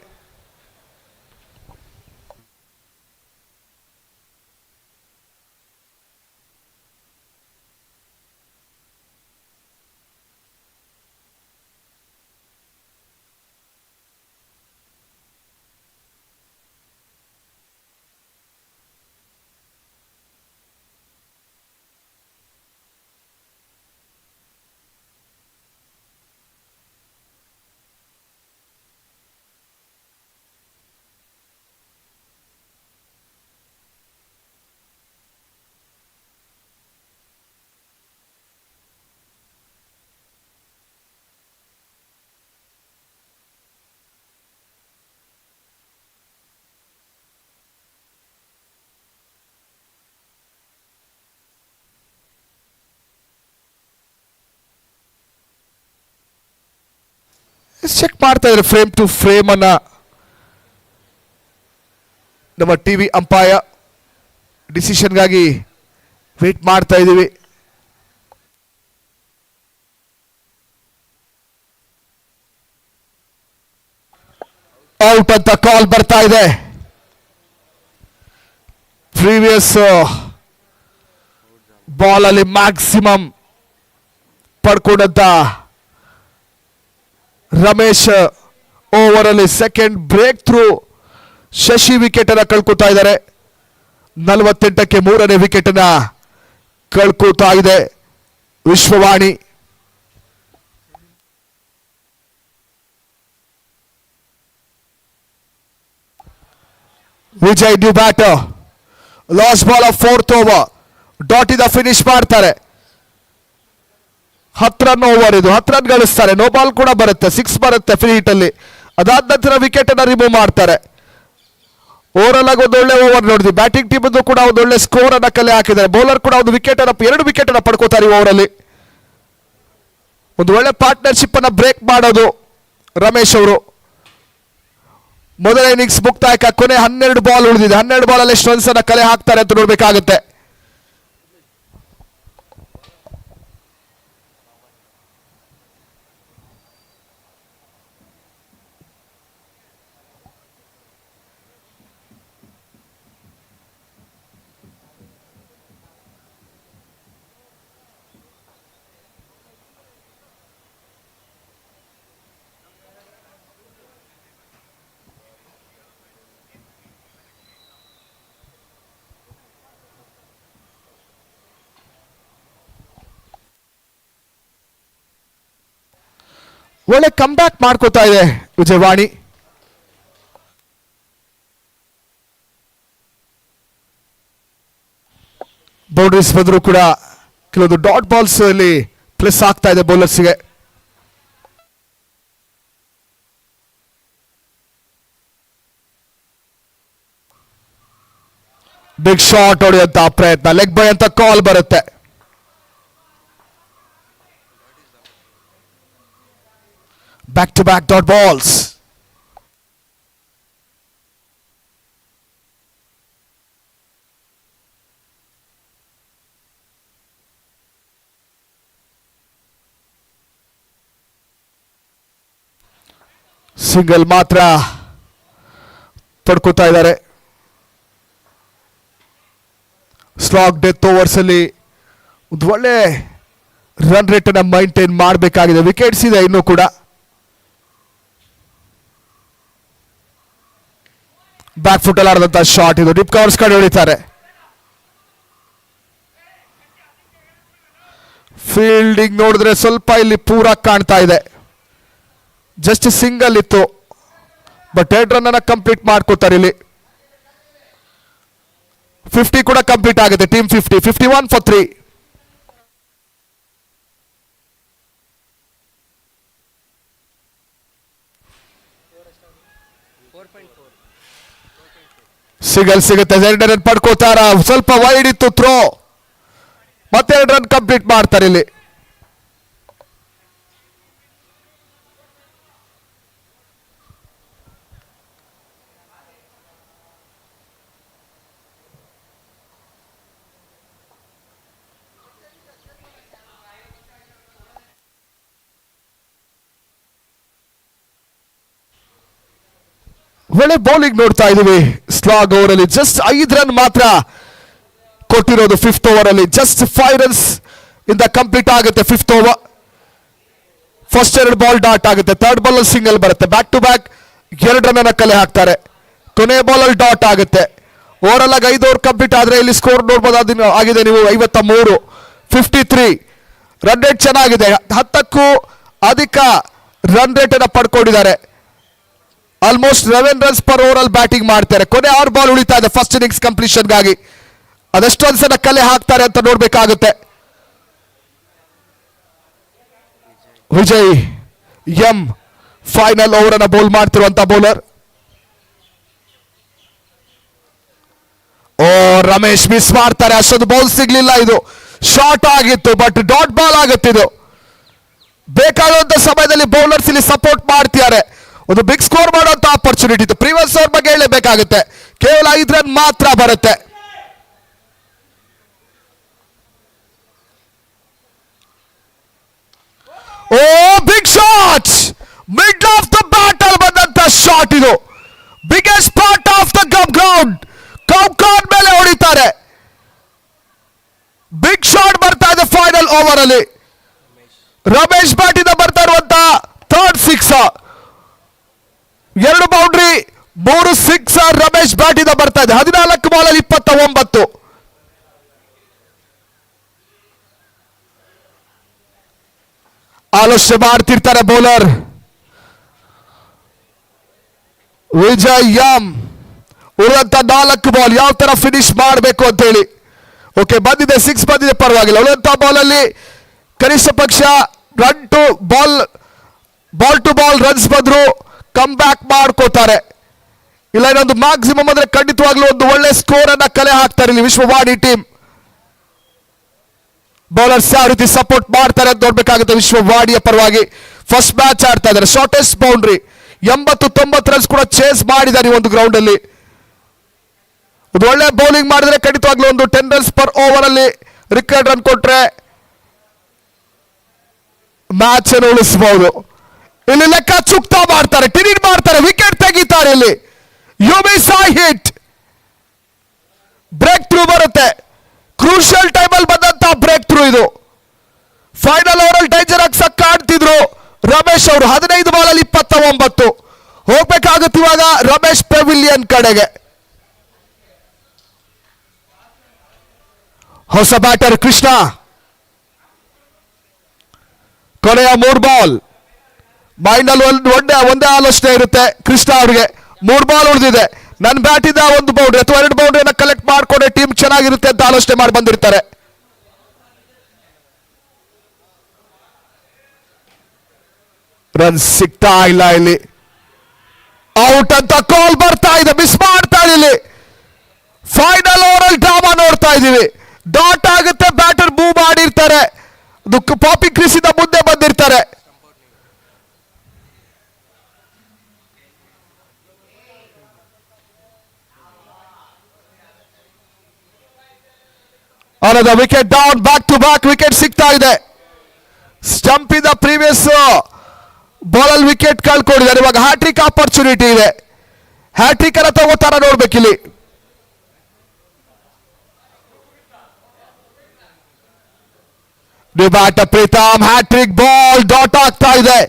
ಚೆಕ್ ಮಾಡ್ತಾ ಇದ್ದಾರೆ ಫ್ರೇಮ್ ಟು ಫ್ರೇಮ್ ಅನ್ನ ನಮ್ಮ ಟಿವಿ ಅಂಪೈರ್. ಡಿಸಿಷನ್ಗಾಗಿ ವೇಟ್ ಮಾಡ್ತಾ ಇದ್ದೀವಿ. ಔಟ್ ಅಂತ ಕಾಲ್ ಬರ್ತಾ ಇದೆ. ಪ್ರೀವಿಯಸ್ ಬಾಲ್ ಅಲ್ಲಿ ಮ್ಯಾಕ್ಸಿಮಮ್ ಪಡ್ಕೊಂಡಂತ ರಮೇಶ್ ಓವರ್ ಅಲ್ಲಿ second breakthrough Shashi wicket ಅನ್ನ ಕಳ್ಕೊತಾ ಇದ್ದಾರೆ. 48ಕ್ಕೆ 3ನೇ ವಿಕೆಟ್ ಅನ್ನ ಕಳ್ಕೊತಾ ಇದೆ Vishwavani. Vijay new batter, last ball of 4th over, dot ಇಂದ ಫಿನಿಶ್ ಮಾಡ್ತಾರೆ. 10 ರನ್ ಓವರ್ ಇದು, 10 ರನ್ ಗಳಿಸ್ತಾರೆ. ನೋ ಬಾಲ್ ಕೂಡ ಬರುತ್ತೆ, 6 ಬರುತ್ತೆ ಫ್ರೀ ಹಿಟ್ ಅಲ್ಲಿ. ಅದಾದ ನಂತರ ವಿಕೆಟ್ ಅನ್ನ ರಿಮೂವ್ ಮಾಡ್ತಾರೆ. ಓವರ್ ಆಗಿ ಒಂದು ಒಳ್ಳೆ ಓವರ್ ನೋಡಿದ್ವಿ. ಬ್ಯಾಟಿಂಗ್ ಟೀಮ್ ಕೂಡ ಒಂದು ಒಳ್ಳೆ ಸ್ಕೋರ್ ಅನ್ನ ಕಲೆ ಹಾಕಿದ್ದಾರೆ. ಬೌಲರ್ ಕೂಡ ಒಂದು ವಿಕೆಟ್ ಅನ್ನ 2 ವಿಕೆಟ್ ಅನ್ನ ಪಡ್ಕೋತಾರೆ ಈ ಓವರ್ ಅಲ್ಲಿ. ಒಂದು ಒಳ್ಳೆ ಪಾರ್ಟ್ನರ್ಶಿಪ್ ಅನ್ನ ಬ್ರೇಕ್ ಮಾಡೋದು ರಮೇಶ್ ಅವರು. ಮೊದಲ ಇನ್ನಿಂಗ್ಸ್ ಮುಕ್ತಾಯಕ ಕೊನೆ 12 ಬಾಲ್ ಉಳಿದಿದೆ. 12 ಬಾಲ್ ಅಲ್ಲಿ ಎಷ್ಟು ರನ್ಸ್ ಅನ್ನ ಕಲೆ ಹಾಕ್ತಾರೆ ಅಂತ ನೋಡ್ಬೇಕಾಗುತ್ತೆ. ಒಳ್ಳೆ ಕಮ್ ಬ್ಯಾಕ್ ಮಾಡ್ಕೋತಾ ಇದೆ ವಿಜಯವಾಣಿ. ಬೌಂಡ್ರೀಸ್ ಬಂದರೂ ಕೂಡ ಕೆಲವೊಂದು ಡಾಟ್ ಬಾಲ್ಸ್ ಅಲ್ಲಿ ಪ್ಲಸ್ ಆಗ್ತಾ ಇದೆ ಬೌಲರ್ಸ್ಗೆ. ಬಿಗ್ ಶಾಟ್ ಹೊಡೆಯುವಂತ ಪ್ರಯತ್ನ, ಲೆಗ್ ಬೈ ಅಂತ ಕಾಲ್ ಬರುತ್ತೆ. Back to back dot balls. Single ಮಾತ್ರ ಪಡ್ಕೋತಾ ಇದ್ದಾರೆ. ಸ್ಲಾಗ್ ಡೆತ್ ಓವರ್ಸ್ ಅಲ್ಲಿ ಒಂದು ಒಳ್ಳೆ ರನ್ ರೇಟ್ ಅನ್ನ ಮೈಂಟೈನ್ ಮಾಡಬೇಕಾಗಿದೆ. ವಿಕೆಟ್ಸ್ ಇದೆ ಇನ್ನೂ ಕೂಡ. ಬ್ಯಾಕ್ ಫುಟ್ ಅಲ್ಲಿ ಆಡಿದಂತ ಶಾಟ್ ಇದು, ಡಿಪ್ ಕವರ್ಸ್ ಕಡೆ ಹೊಡಿತಾರೆ. ಫೀಲ್ಡಿಂಗ್ ನೋಡಿದ್ರೆ ಸ್ವಲ್ಪ ಇಲ್ಲಿ ಪೂರ ಕಾಣ್ತಾ ಇದೆ. ಜಸ್ಟ್ ಸಿಂಗಲ್ ಇತ್ತು, ಬಟ್ 2 ರನ್ ಅನ್ನ ಕಂಪ್ಲೀಟ್ ಮಾಡ್ಕೋತಾರೆ ಇಲ್ಲಿ. 50 ಕೂಡ ಕಂಪ್ಲೀಟ್ ಆಗುತ್ತೆ. Team 50, 51 for 3. ಸಿಗಲ್ ಸಿಗುತ್ತೆ. 2 ರನ್ ಪಡ್ಕೋತಾರ. ಸ್ವಲ್ಪ ವೈಡ್ ಇತ್ತು ಥ್ರೋ, ಮತ್ತೆ 2 ರನ್ ಕಂಪ್ಲೀಟ್ ಮಾಡ್ತಾರೆ ಇಲ್ಲಿ. ಒಳ್ಳೆ ಬೌಲಿಂಗ್ ನೋಡ್ತಾ ಇದೀವಿ. ಸ್ಲಾಗ್ ಓವರ್ ಅಲ್ಲಿ ಜಸ್ಟ್ 5 ರನ್ ಮಾತ್ರ ಕೊಟ್ಟಿರೋದು 5th ಓವರ್ ಅಲ್ಲಿ. ಜಸ್ಟ್ 5 ರನ್ಸ್ ಇಂದ ಕಂಪ್ಲೀಟ್ ಆಗುತ್ತೆ 5th over. First 2 ball dot ಆಗುತ್ತೆ, 3rd ಬಾಲ್ ಅಲ್ಲಿ ಸಿಂಗಲ್ ಬರುತ್ತೆ. ಬ್ಯಾಕ್ ಟು ಬ್ಯಾಕ್ 2 ರನ್ ಅನ್ನ ಕಲೆ ಹಾಕ್ತಾರೆ. ಕೊನೆ ಬಾಲ್ ಅಲ್ಲಿ ಡಾಟ್ ಆಗುತ್ತೆ. ಓವರ್ ಆಗಿ 5 ಓವರ್ ಕಂಪ್ಲೀಟ್ ಆದ್ರೆ ಇಲ್ಲಿ ಸ್ಕೋರ್ ನೋಡ್ಬೋದು ಆಗಿದೆ ನೀವು. 53, 53 ರನ್ ರೇಟ್ ಚೆನ್ನಾಗಿದೆ. 10ಕ್ಕೂ ಅಧಿಕ ರನ್ ರೇಟ್ ಅನ್ನ ಪಡ್ಕೊಂಡಿದ್ದಾರೆ. ಆಲ್ಮೋಸ್ಟ್ 11 ರನ್ಸ್ ಪರ್ ಓವರ್ ಅಲ್ಲಿ ಬ್ಯಾಟಿಂಗ್ ಮಾಡ್ತಾರೆ. ಕೊನೆ 6 ಬಾಲ್ ಉಳಿತಾ ಇದೆ ಫಸ್ಟ್ ಇನ್ನಿಂಗ್ಸ್ ಕಂಪ್ಲೀಷನ್ಗಾಗಿ. ಅದೆಷ್ಟು ರನ್ಸ್ ಅನ್ನ ಕಲೆ ಹಾಕ್ತಾರೆ ಅಂತ ನೋಡ್ಬೇಕಾಗುತ್ತೆ. ವಿಜಯ್ ಎಂ ಫೈನಲ್ ಓವರ್ ಅನ್ನ ಬೌಲ್ ಮಾಡ್ತಿರುವಂತ ಬೌಲರ್. ಓ, ರಮೇಶ್ ಮಿಸ್ ಮಾಡ್ತಾರೆ. ಅಷ್ಟೊಂದು ಬೌಲ್ ಸಿಗ್ಲಿಲ್ಲ. ಇದು ಶಾರ್ಟ್ ಆಗಿತ್ತು, ಬಟ್ ಡಾಟ್ ಬಾಲ್ ಆಗುತ್ತಿದ್ದು. ಬೇಕಾದಂತ ಸಮಯದಲ್ಲಿ ಬೌಲರ್ಸ್ ಇಲ್ಲಿ ಸಪೋರ್ಟ್ ಮಾಡ್ತಿದ್ದಾರೆ. ಒಂದು ಬಿಗ್ ಸ್ಕೋರ್ ಮಾಡುವಂತ ಆಪರ್ಚುನಿಟಿ ಇತ್ತು. ಪ್ರೀವಿಯಸ್ ಓವರ್ ಬಗ್ಗೆ ಹೇಳಬೇಕಾಗುತ್ತೆ. ಕೇವಲ 5 ರನ್ ಮಾತ್ರ ಬರುತ್ತೆ. Oh big shot, mid of the ಬ್ಯಾಟಲ್ ಬಂದಂತ ಶಾಟ್ ಇದು. Biggest part of the ground cow corner ಮೇಲೆ ಹೊಡಿತಾರೆ. ಬಿಗ್ ಶಾಟ್ ಬರ್ತಾ ಇದೆ ಫೈನಲ್ ಓವರ್ ಅಲ್ಲಿ. ರಮೇಶ್ ಬ್ಯಾಟಿಂದ ಬರ್ತಾ ಇರುವಂತ third six, 2 boundary 3 six Ramesh ಬ್ಯಾಟಿಂದ ಬರ್ತಾ ಇದೆ. 14 ಬಾಲ್ ಅಲ್ಲಿ 29. ಆಲೋಚನೆ ಮಾಡ್ತಿರ್ತಾರೆ ಬೌಲರ್ ವಿಜಯ್ ಎಂ. ಉಳಿದಂತ 4 ಬಾಲ್ ಯಾವ ತರ ಫಿನಿಶ್ ಮಾಡಬೇಕು ಅಂತ ಹೇಳಿ. ಓಕೆ, ಬಂದಿದೆ 6 ಬಂದಿದೆ, ಪರವಾಗಿಲ್ಲ. ಉಳಿದಂತ ಬಾಲ್ ಅಲ್ಲಿ ಕನಿಷ್ಠ ಪಕ್ಷ run to ball to ball runs ಬಂದ್ರು ಕಮ್ ಬ್ಯಾಕ್ ಮಾಡ್ಕೋತಾರೆ. ಇಲ್ಲ ಇನ್ನೊಂದು ಮ್ಯಾಕ್ಸಿಮಮ್ ಅಂದ್ರೆ ಖಂಡಿತವಾಗ್ಲೂ ಒಂದು ಒಳ್ಳೆ ಸ್ಕೋರ್ ಅನ್ನ ಕಲೆ ಹಾಕ್ತಾರೆ ಇಲ್ಲಿ ವಿಶ್ವವಾಣಿ ಟೀಮ್. ಬೌಲರ್ಸ್ ಯಾವ ರೀತಿ ಸಪೋರ್ಟ್ ಮಾಡ್ತಾರೆ ಅಂತ ನೋಡ್ಬೇಕಾಗುತ್ತೆ. ವಿಶ್ವವಾಣಿಯ ಪರವಾಗಿ ಫಸ್ಟ್ ಮ್ಯಾಚ್ ಆಡ್ತಾ ಇದ್ದಾರೆ. ಶಾರ್ಟೆಸ್ಟ್ ಬೌಂಡ್ರಿ 80-90 ರನ್ಸ್ ಕೂಡ ಚೇಸ್ ಮಾಡಿದ್ದಾರೆ ಈ ಒಂದು ಗ್ರೌಂಡ್ ಅಲ್ಲಿ. ಒಂದು ಒಳ್ಳೆ ಬೌಲಿಂಗ್ ಮಾಡಿದ್ರೆ ಖಂಡಿತವಾಗ್ಲೂ ಒಂದು 10 ರನ್ಸ್ ಪರ್ ಓವರ್ ಅಲ್ಲಿ ರಿಕಾರ್ಡ್ ರನ್ ಕೊಟ್ರೆ ಮ್ಯಾಚ್ ಅನ್ನು ಉಳಿಸಬಹುದು. ಇಲ್ಲಿ ಲೆಕ್ಕ ಚುಕ್ತಾ ಮಾಡ್ತಾರೆ, ಟಿನಿಟ್ ಮಾಡ್ತಾರೆ, ವಿಕೆಟ್ ತೆಗಿತಾರೆ. ಇಲ್ಲಿ ಯುಮಿಸಾಯ್ ಹಿಟ್, ಬ್ರೇಕ್ ಥ್ರೂ ಬರುತ್ತೆ. ಕ್ರೂಷಿಯಲ್ ಟೈಮ್ ಅಲ್ಲಿ ಬಂದಂತ ಬ್ರೇಕ್ ಥ್ರೂ ಇದು. ಫೈನಲ್ ಓವರ್ ಅಲ್ಲಿ ಡೇಂಜರ್ ಆಗಿ ಸಕ್ಕ ಆಡ್ತಿದ್ರು ರಮೇಶ್ ಅವರು. 15 ಬಾಲ್ ಅಲ್ಲಿ 29. ಹೋಗ್ಬೇಕಾಗುತ್ತೆ ಇವಾಗ ರಮೇಶ್ ಪೆವಿಲಿಯನ್ ಕಡೆಗೆ. ಹೊಸ ಬ್ಯಾಟರ್ ಕೃಷ್ಣ. ಕೊನೆಯ 3 ಬಾಲ್. ಮೈಂಡ್ ಅಲ್ಲಿ ಒಂದೇ ಆಲೋಚನೆ ಇರುತ್ತೆ ಕೃಷ್ಣ ಅವರಿಗೆ. 3 ಬಾಲ್ ಉಳಿದಿದೆ, ನನ್ನ ಬ್ಯಾಟ್ ಇಂದ 1 ಬೌಂಡ್ರಿ ಅಥವಾ 2 ಬೌಂಡ್ರಿಯನ್ನು ಕಲೆಕ್ಟ್ ಮಾಡ್ಕೊಂಡ್ರೆ ಟೀಮ್ ಚೆನ್ನಾಗಿರುತ್ತೆ ಅಂತ ಆಲೋಚನೆ ಮಾಡಿ ಬಂದಿರ್ತಾರೆ. ರನ್ ಸಿಗ್ತಾ ಇಲ್ಲ ಇಲ್ಲಿ. ಔಟ್ ಅಂತ ಕಾಲ್ ಬರ್ತಾ ಇದೆ, ಮಿಸ್ ಮಾಡ್ತಾ ಇಲ್ಲಿ. ಫೈನಲ್ ಓವರ್ ಅಲ್ಲಿ ಡ್ರಾಮಾ ನೋಡ್ತಾ ಇದೀವಿ. ಡಾಟ್ ಆಗುತ್ತೆ, ಬ್ಯಾಟರ್ ಮೂವ್ ಮಾಡಿರ್ತಾರೆ, ಪಾಪಿ ಕ್ರೀಸ್ ಇಂದ ಮುಂದೆ ಬಂದಿರ್ತಾರೆ. Another wicket down, back to back wicket ಸಿಗ್ತಾ ಇದೆ. ಸ್ಟಂಪ್ ಇಂದ ಪ್ರೀವಿಯಸ್ ಬಾಲ್ ಅಲ್ಲಿ ವಿಕೆಟ್ ಕಳ್ಕೊಂಡಿದ್ದಾರೆ. ಇವಾಗ ಹ್ಯಾಟ್ರಿಕ್ ಆಪರ್ಚುನಿಟಿ ಇದೆ. ಹ್ಯಾಟ್ರಿಕ್ ಅನ್ನ ತಗೋತಾರ ನೋಡ್ಬೇಕಿಲ್ಲಿ. Bat Preetham, hattrick ball dot ಆಗ್ತಾ ಇದೆ.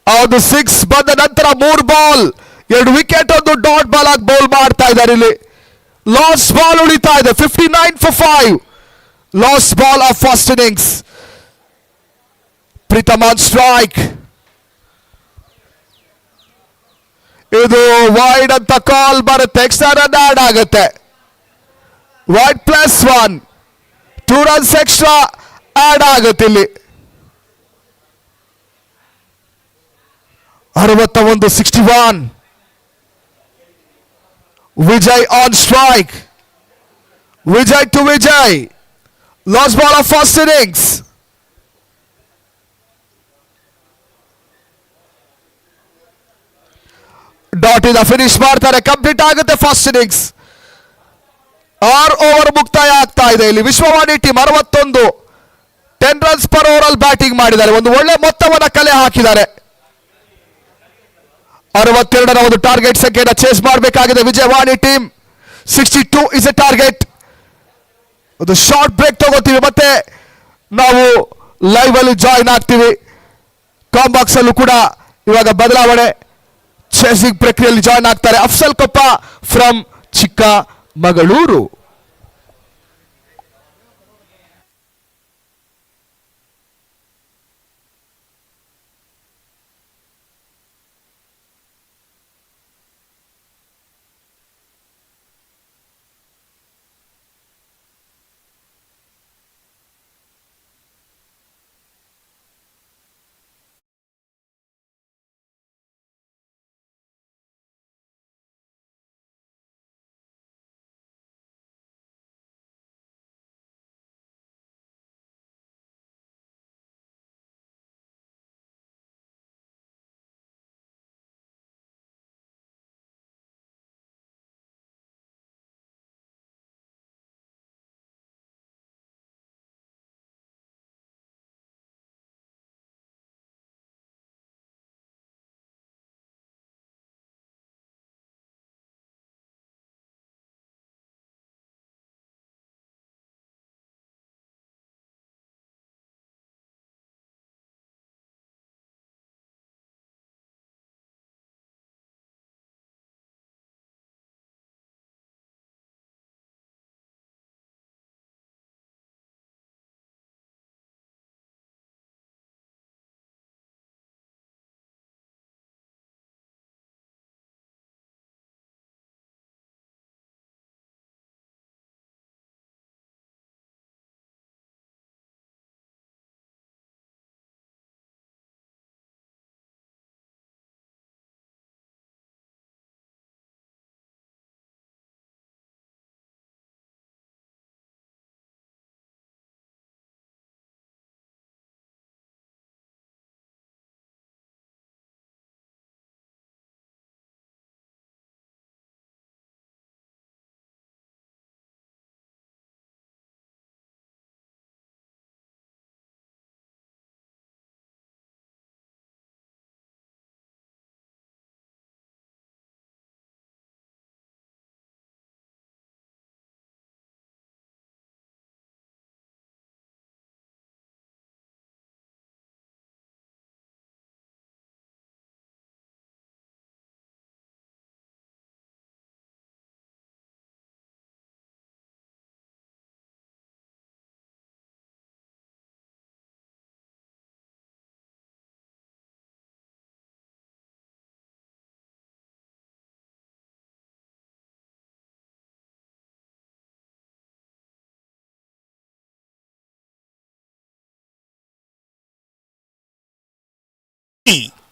ಅದು 6 ಬಂದ ನಂತರ 3 ಬಾಲ್ 2 ವಿಕೆಟ್, ಒಂದು ಡಾಟ್ ಬಾಲ್ ಆಗಿ ಬೌಲ್ ಮಾಡ್ತಾ ಇದ್ದಾರೆ ಇಲ್ಲಿ. ಲಾಸ್ಟ್ ಬಾಲ್ ಉಳಿತಾ ಇದೆ. 59 for 5. Last ball of first innings. Pritam on strike. ಇದು ವೈಡ್ ಅಂತ ಕಾಲ್ ಬರುತ್ತೆ. ಎಕ್ಸ್ಟ್ರಾ ರನ್ ಆಡ್ ಆಗುತ್ತೆ. ವೈಡ್ +1, 2 runs ಎಕ್ಸ್ಟ್ರಾ ಆಡ್ ಆಗುತ್ತೆ ಇಲ್ಲಿ. 61 61. Vijay on strike. Vijay to Vijay. Last ball of first innings. Dot ಇಂದ ಫಿನಿಶ್ ಮಾಡ್ತಾರೆ. ಕಂಪ್ಲೀಟ್ ಆಗುತ್ತೆ ಫಸ್ಟ್ ಇನ್ನಿಂಗ್ಸ್. 6 ಓವರ್ ಮುಕ್ತಾಯ ಆಗ್ತಾ ಇದೆ ಇಲ್ಲಿ. Vishwavani team 61, 10 runs per over ಅಲ್ಲಿ ಬ್ಯಾಟಿಂಗ್ ಮಾಡಿದ್ದಾರೆ. ಒಂದು ಒಳ್ಳೆ ಮೊತ್ತವನ್ನು ಕಲೆ ಹಾಕಿದ್ದಾರೆ. 62ರ ಒಂದು ಟಾರ್ಗೆಟ್ ಸಂಖ್ಯೆಯನ್ನು ಚೇಸ್ ಮಾಡಬೇಕಾಗಿದೆ Vijayavani team. 62 is A target. ಒಂದು ಶಾರ್ಟ್ ಬ್ರೇಕ್ ತಗೋತೀವಿ, ಮತ್ತೆ ನಾವು ಲೈವ್ ಅಲ್ಲಿ ಜಾಯಿನ್ ಆಗ್ತೀವಿ. ಕಾಂಬಾಕ್ಸ್ ಅಲ್ಲೂ ಕೂಡ ಇವಾಗ ಬದಲಾವಣೆ, ಚೇಸಿಂಗ್ ಪ್ರಕ್ರಿಯೆಯಲ್ಲಿ ಜಾಯಿನ್ ಆಗ್ತಾರೆ ಅಫ್ಸಲ್ ಕೊಪ್ಪ ಫ್ರಮ್ ಚಿಕ್ಕಮಗಳೂರು.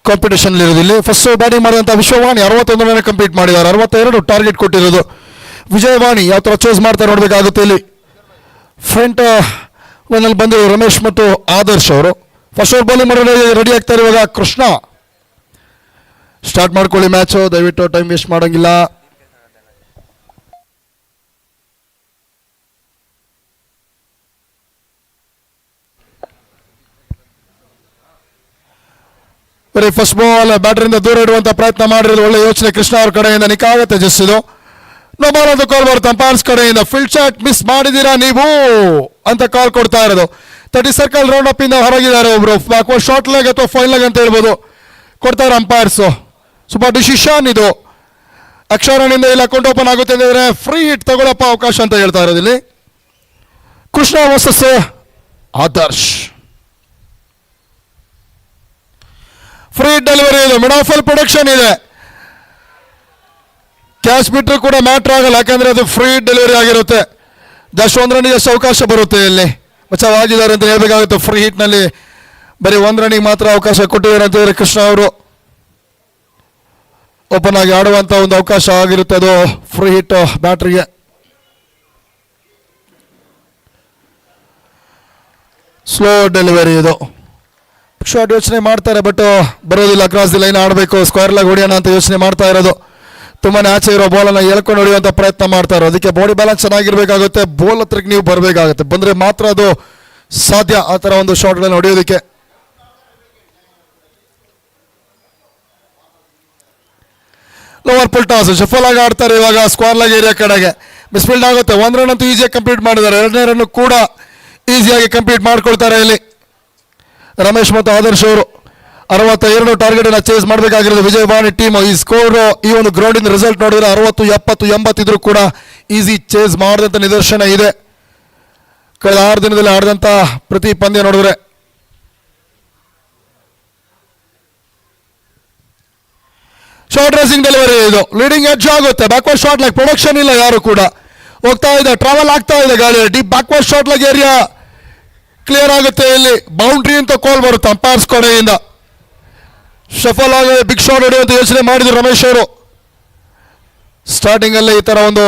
ಕಾಂಪಿಟೇಷನ್ ಇರೋದು. ಇಲ್ಲಿ ಫಸ್ಟ್ ಬ್ಯಾಟಿಂಗ್ ಮಾಡಿದಂಥ ವಿಶ್ವವಾಣಿ 61 ರನ್ ಕಂಪ್ಲೀಟ್ ಮಾಡಿದ್ದಾರೆ. 62 ಟಾರ್ಗೆಟ್ ಕೊಟ್ಟಿರೋದು. ವಿಜಯವಾಣಿ ಯಾವ ಥರ ಚೂಸ್ ಮಾಡ್ತಾರೆ ನೋಡಬೇಕಾಗುತ್ತೆ. ಇಲ್ಲಿ ಫ್ರಂಟ್ ಲೈನಲ್ಲಿ ಬಂದಿರೋ ರಮೇಶ್ ಮತ್ತು ಆದರ್ಶ್ ಅವರು ಫಸ್ಟ್ ಓವರ್ ಬೌಲಿಂಗ್ ಮಾಡಲು ರೆಡಿ ಆಗ್ತಾರೆ. ಇವಾಗ ಕೃಷ್ಣ ಸ್ಟಾರ್ಟ್ ಮಾಡ್ಕೊಳ್ಳಿ ಮ್ಯಾಚು, ದಯವಿಟ್ಟು ಟೈಮ್ ವೇಸ್ಟ್ ಮಾಡೋಂಗಿಲ್ಲ. ಬರೀ ಫಸ್ಟ್ ಬಾಲ್ ಬ್ಯಾಟರಿಂದ ದೂರ ಇಡುವಂತ ಪ್ರಯತ್ನ ಮಾಡಿರೋದು ಒಳ್ಳೆ ಯೋಚನೆ ಕೃಷ್ಣ ಅವ್ರ ಕಡೆಯಿಂದ. ನಿಖಾಗ ತೇಜಸ್ಸಿದು ನೋ ಬಾಲ್ ಅಂತ ಕಾಲ್ ಬರುತ್ತೆ ಅಂಪೈರ್ಸ್ ಕಡೆಯಿಂದ. ಫೀಲ್ಡ್ ಶಾಟ್ ಮಿಸ್ ಮಾಡಿದ್ದೀರಾ ನೀವು ಅಂತ ಕಾಲ್ ಕೊಡ್ತಾ ಇರೋದು. 30 ಸರ್ಕಲ್ ರೌಂಡ್ ಅಪ್ ಇಂದ ಹೊರಗಿದ್ದಾರೆ ಒಬ್ರು. ಬ್ಯಾಕ್ವರ್ಡ್ ಶಾರ್ಟ್ ಲೆಗ್ ಅಥವಾ ಫೈನ್ ಲೆಗ್ ಅಂತ ಹೇಳ್ಬೋದು ಕೊಡ್ತಾರೆ ಅಂಪೈರ್ಸ್. ಸೂಪರ್ ಡಿಸಿಷನ್ ಇದು. ಅಕ್ಷರನಿಂದ ಇಲ್ಲಿ ಅಕೌಂಟ್ ಓಪನ್ ಆಗುತ್ತೆ ಅಂದ್ರೆ ಫ್ರೀ ಹಿಟ್ ತಗೊಳ್ಳಪ್ಪ ಅವಕಾಶ ಅಂತ ಹೇಳ್ತಾ ಇರೋದು ಇಲ್ಲಿ. Krishna versus Adarsh. Free delivery ಇದು. ಮಿಡ್ ಆಫ್ ಅಲ್ಲಿ ಪ್ರೊಡಕ್ಷನ್ ಇದೆ. ಕ್ಯಾಶ್ ಬಿಟ್ಟರು ಕೂಡ ಮ್ಯಾಟ್ರ್ ಆಗಲ್ಲ, ಯಾಕಂದ್ರೆ ಅದು ಫ್ರೀ ಡೆಲಿವರಿ ಆಗಿರುತ್ತೆ. ಜಸ್ಟ್ 1 ರನ್ನಿಗೆ ಅಷ್ಟು ಅವಕಾಶ ಬರುತ್ತೆ. ಇಲ್ಲಿ ಬಚಾವಾಗಿದ್ದಾರೆ ಅಂತ ಹೇಳ್ಬೇಕಾಗುತ್ತೆ. ಫ್ರೀ ಹಿಟ್ನಲ್ಲಿ ಬರೀ 1 ರನ್ನಿಗೆ ಮಾತ್ರ ಅವಕಾಶ ಕೊಟ್ಟಿದ್ದಾರೆ ಅಂತ ಹೇಳಿದ್ರೆ ಕೃಷ್ಣ ಅವರು ಓಪನ್ ಆಗಿ ಆಡುವಂಥ ಒಂದು ಅವಕಾಶ ಆಗಿರುತ್ತೆ. ಅದು ಫ್ರೀ ಹಿಟ್ ಬ್ಯಾಟ್ರಿಗೆ. ಸ್ಲೋ ಡೆಲಿವರಿ ಇದು. ಶಾರ್ಟ್ ಯೋಚನೆ ಮಾಡ್ತಾರೆ, ಬಟ್ ಬರೋದಿಲ್ಲ. ಕ್ರಾಸ್ ದಿ ಲೈನ್ ಆಡಬೇಕು, ಸ್ಕ್ವೇರ್ ಲೆಗ್ ಹೊಡಿಯೋಣ ಅಂತ ಯೋಚನೆ ಮಾಡ್ತಾ ಇರೋದು. ತುಂಬಾನೇ ಆಚೆ ಇರೋ ಬಾಲನ್ನು ಎಳ್ಕೊಂಡು ಹೊಡೆಯುವಂಥ ಪ್ರಯತ್ನ ಮಾಡ್ತಾ ಇರೋದು. ಅದಕ್ಕೆ ಬಾಡಿ ಬ್ಯಾಲೆನ್ಸ್ ಚೆನ್ನಾಗಿರ್ಬೇಕಾಗುತ್ತೆ. ಬಾಲ್ ಹತ್ರಕ್ಕೆ ನೀವು ಬರಬೇಕಾಗುತ್ತೆ, ಬಂದರೆ ಮಾತ್ರ ಅದು ಸಾಧ್ಯ ಆ ಥರ ಒಂದು ಶಾಟ್ಗಳನ್ನು ಹೊಡೆಯೋದಕ್ಕೆ. ಲೋವರ್ ಪುಲ್ ಟಾಸ್ ಶಫಲ್ ಆಗಿ ಆಡ್ತಾರೆ ಇವಾಗ ಸ್ಕ್ವೇರ್ ಲೆಗ್ ಏರಿಯಾ ಕಡೆಗೆ. ಮಿಸ್ಫೀಲ್ಡ್ ಆಗುತ್ತೆ. 1 ರನ್ ಅಂತೂ ಈಸಿಯಾಗಿ ಕಂಪ್ಲೀಟ್ ಮಾಡಿದ್ದಾರೆ. 2ನೇ ರನ್ ಕೂಡ ಈಸಿಯಾಗಿ ಕಂಪ್ಲೀಟ್ ಮಾಡ್ಕೊಳ್ತಾರೆ ಇಲ್ಲಿ ರಮೇಶ್ ಮತ್ತು ಆದರ್ಶ್ ಅವರು. 62 ಟಾರ್ಗೆಟ್ ಅನ್ನು ಚೇಸ್ ಮಾಡಬೇಕಾಗಿರೋದು ವಿಜಯವಾಣಿ ಟೀಮ್. ಈ ಸ್ಕೋರ್ ಈ ಒಂದು ಗ್ರೌಂಡಿನ ರಿಸಲ್ಟ್ ನೋಡಿದ್ರೆ 60, 70, 80 ಇದ್ರೂ ಕೂಡ ಈಸಿ ಚೇಸ್ ಮಾಡಿದಂಥ ನಿದರ್ಶನ ಇದೆ ಕಳೆದ 6 ದಿನದಲ್ಲಿ ಆಡಿದಂಥ ಪ್ರತಿ ಪಂದ್ಯ ನೋಡಿದ್ರೆ. ಶಾರ್ಟ್ ರೇಸಿಂಗ್ ಡೆಲಿವರಿ ಇದು. ಲೀಡಿಂಗ್ ಎಡ್ಜ್ ಆಗುತ್ತೆ. ಬ್ಯಾಕ್ವರ್ಡ್ ಶಾರ್ಟ್ ಲೆಗ್ ಪ್ರೊಡಕ್ಷನ್ ಇಲ್ಲ, ಯಾರು ಕೂಡ ಹೋಗ್ತಾ ಇದೆ, ಟ್ರಾವೆಲ್ ಆಗ್ತಾ ಇದೆ ಗಾಳಿ. Deep backward short leg area clear ಆಗುತ್ತೆ. ಇಲ್ಲಿ ಬೌಂಡ್ರಿ ಅಂತ ಕಾಲ್ ಬರುತ್ತೆ ಅಂಪೈರ್ಸ್ ಕಡೆಯಿಂದ. ಶಫಲ್ ಆಗಿ ಬಿಗ್ ಶಾಟ್ ಹೊಡೆಯುವಂತ ಯೋಚನೆ ಮಾಡಿದ್ರು ರಮೇಶ್ ಅವರು. ಸ್ಟಾರ್ಟಿಂಗ್ ಅಲ್ಲಿ ಈ ತರ ಒಂದು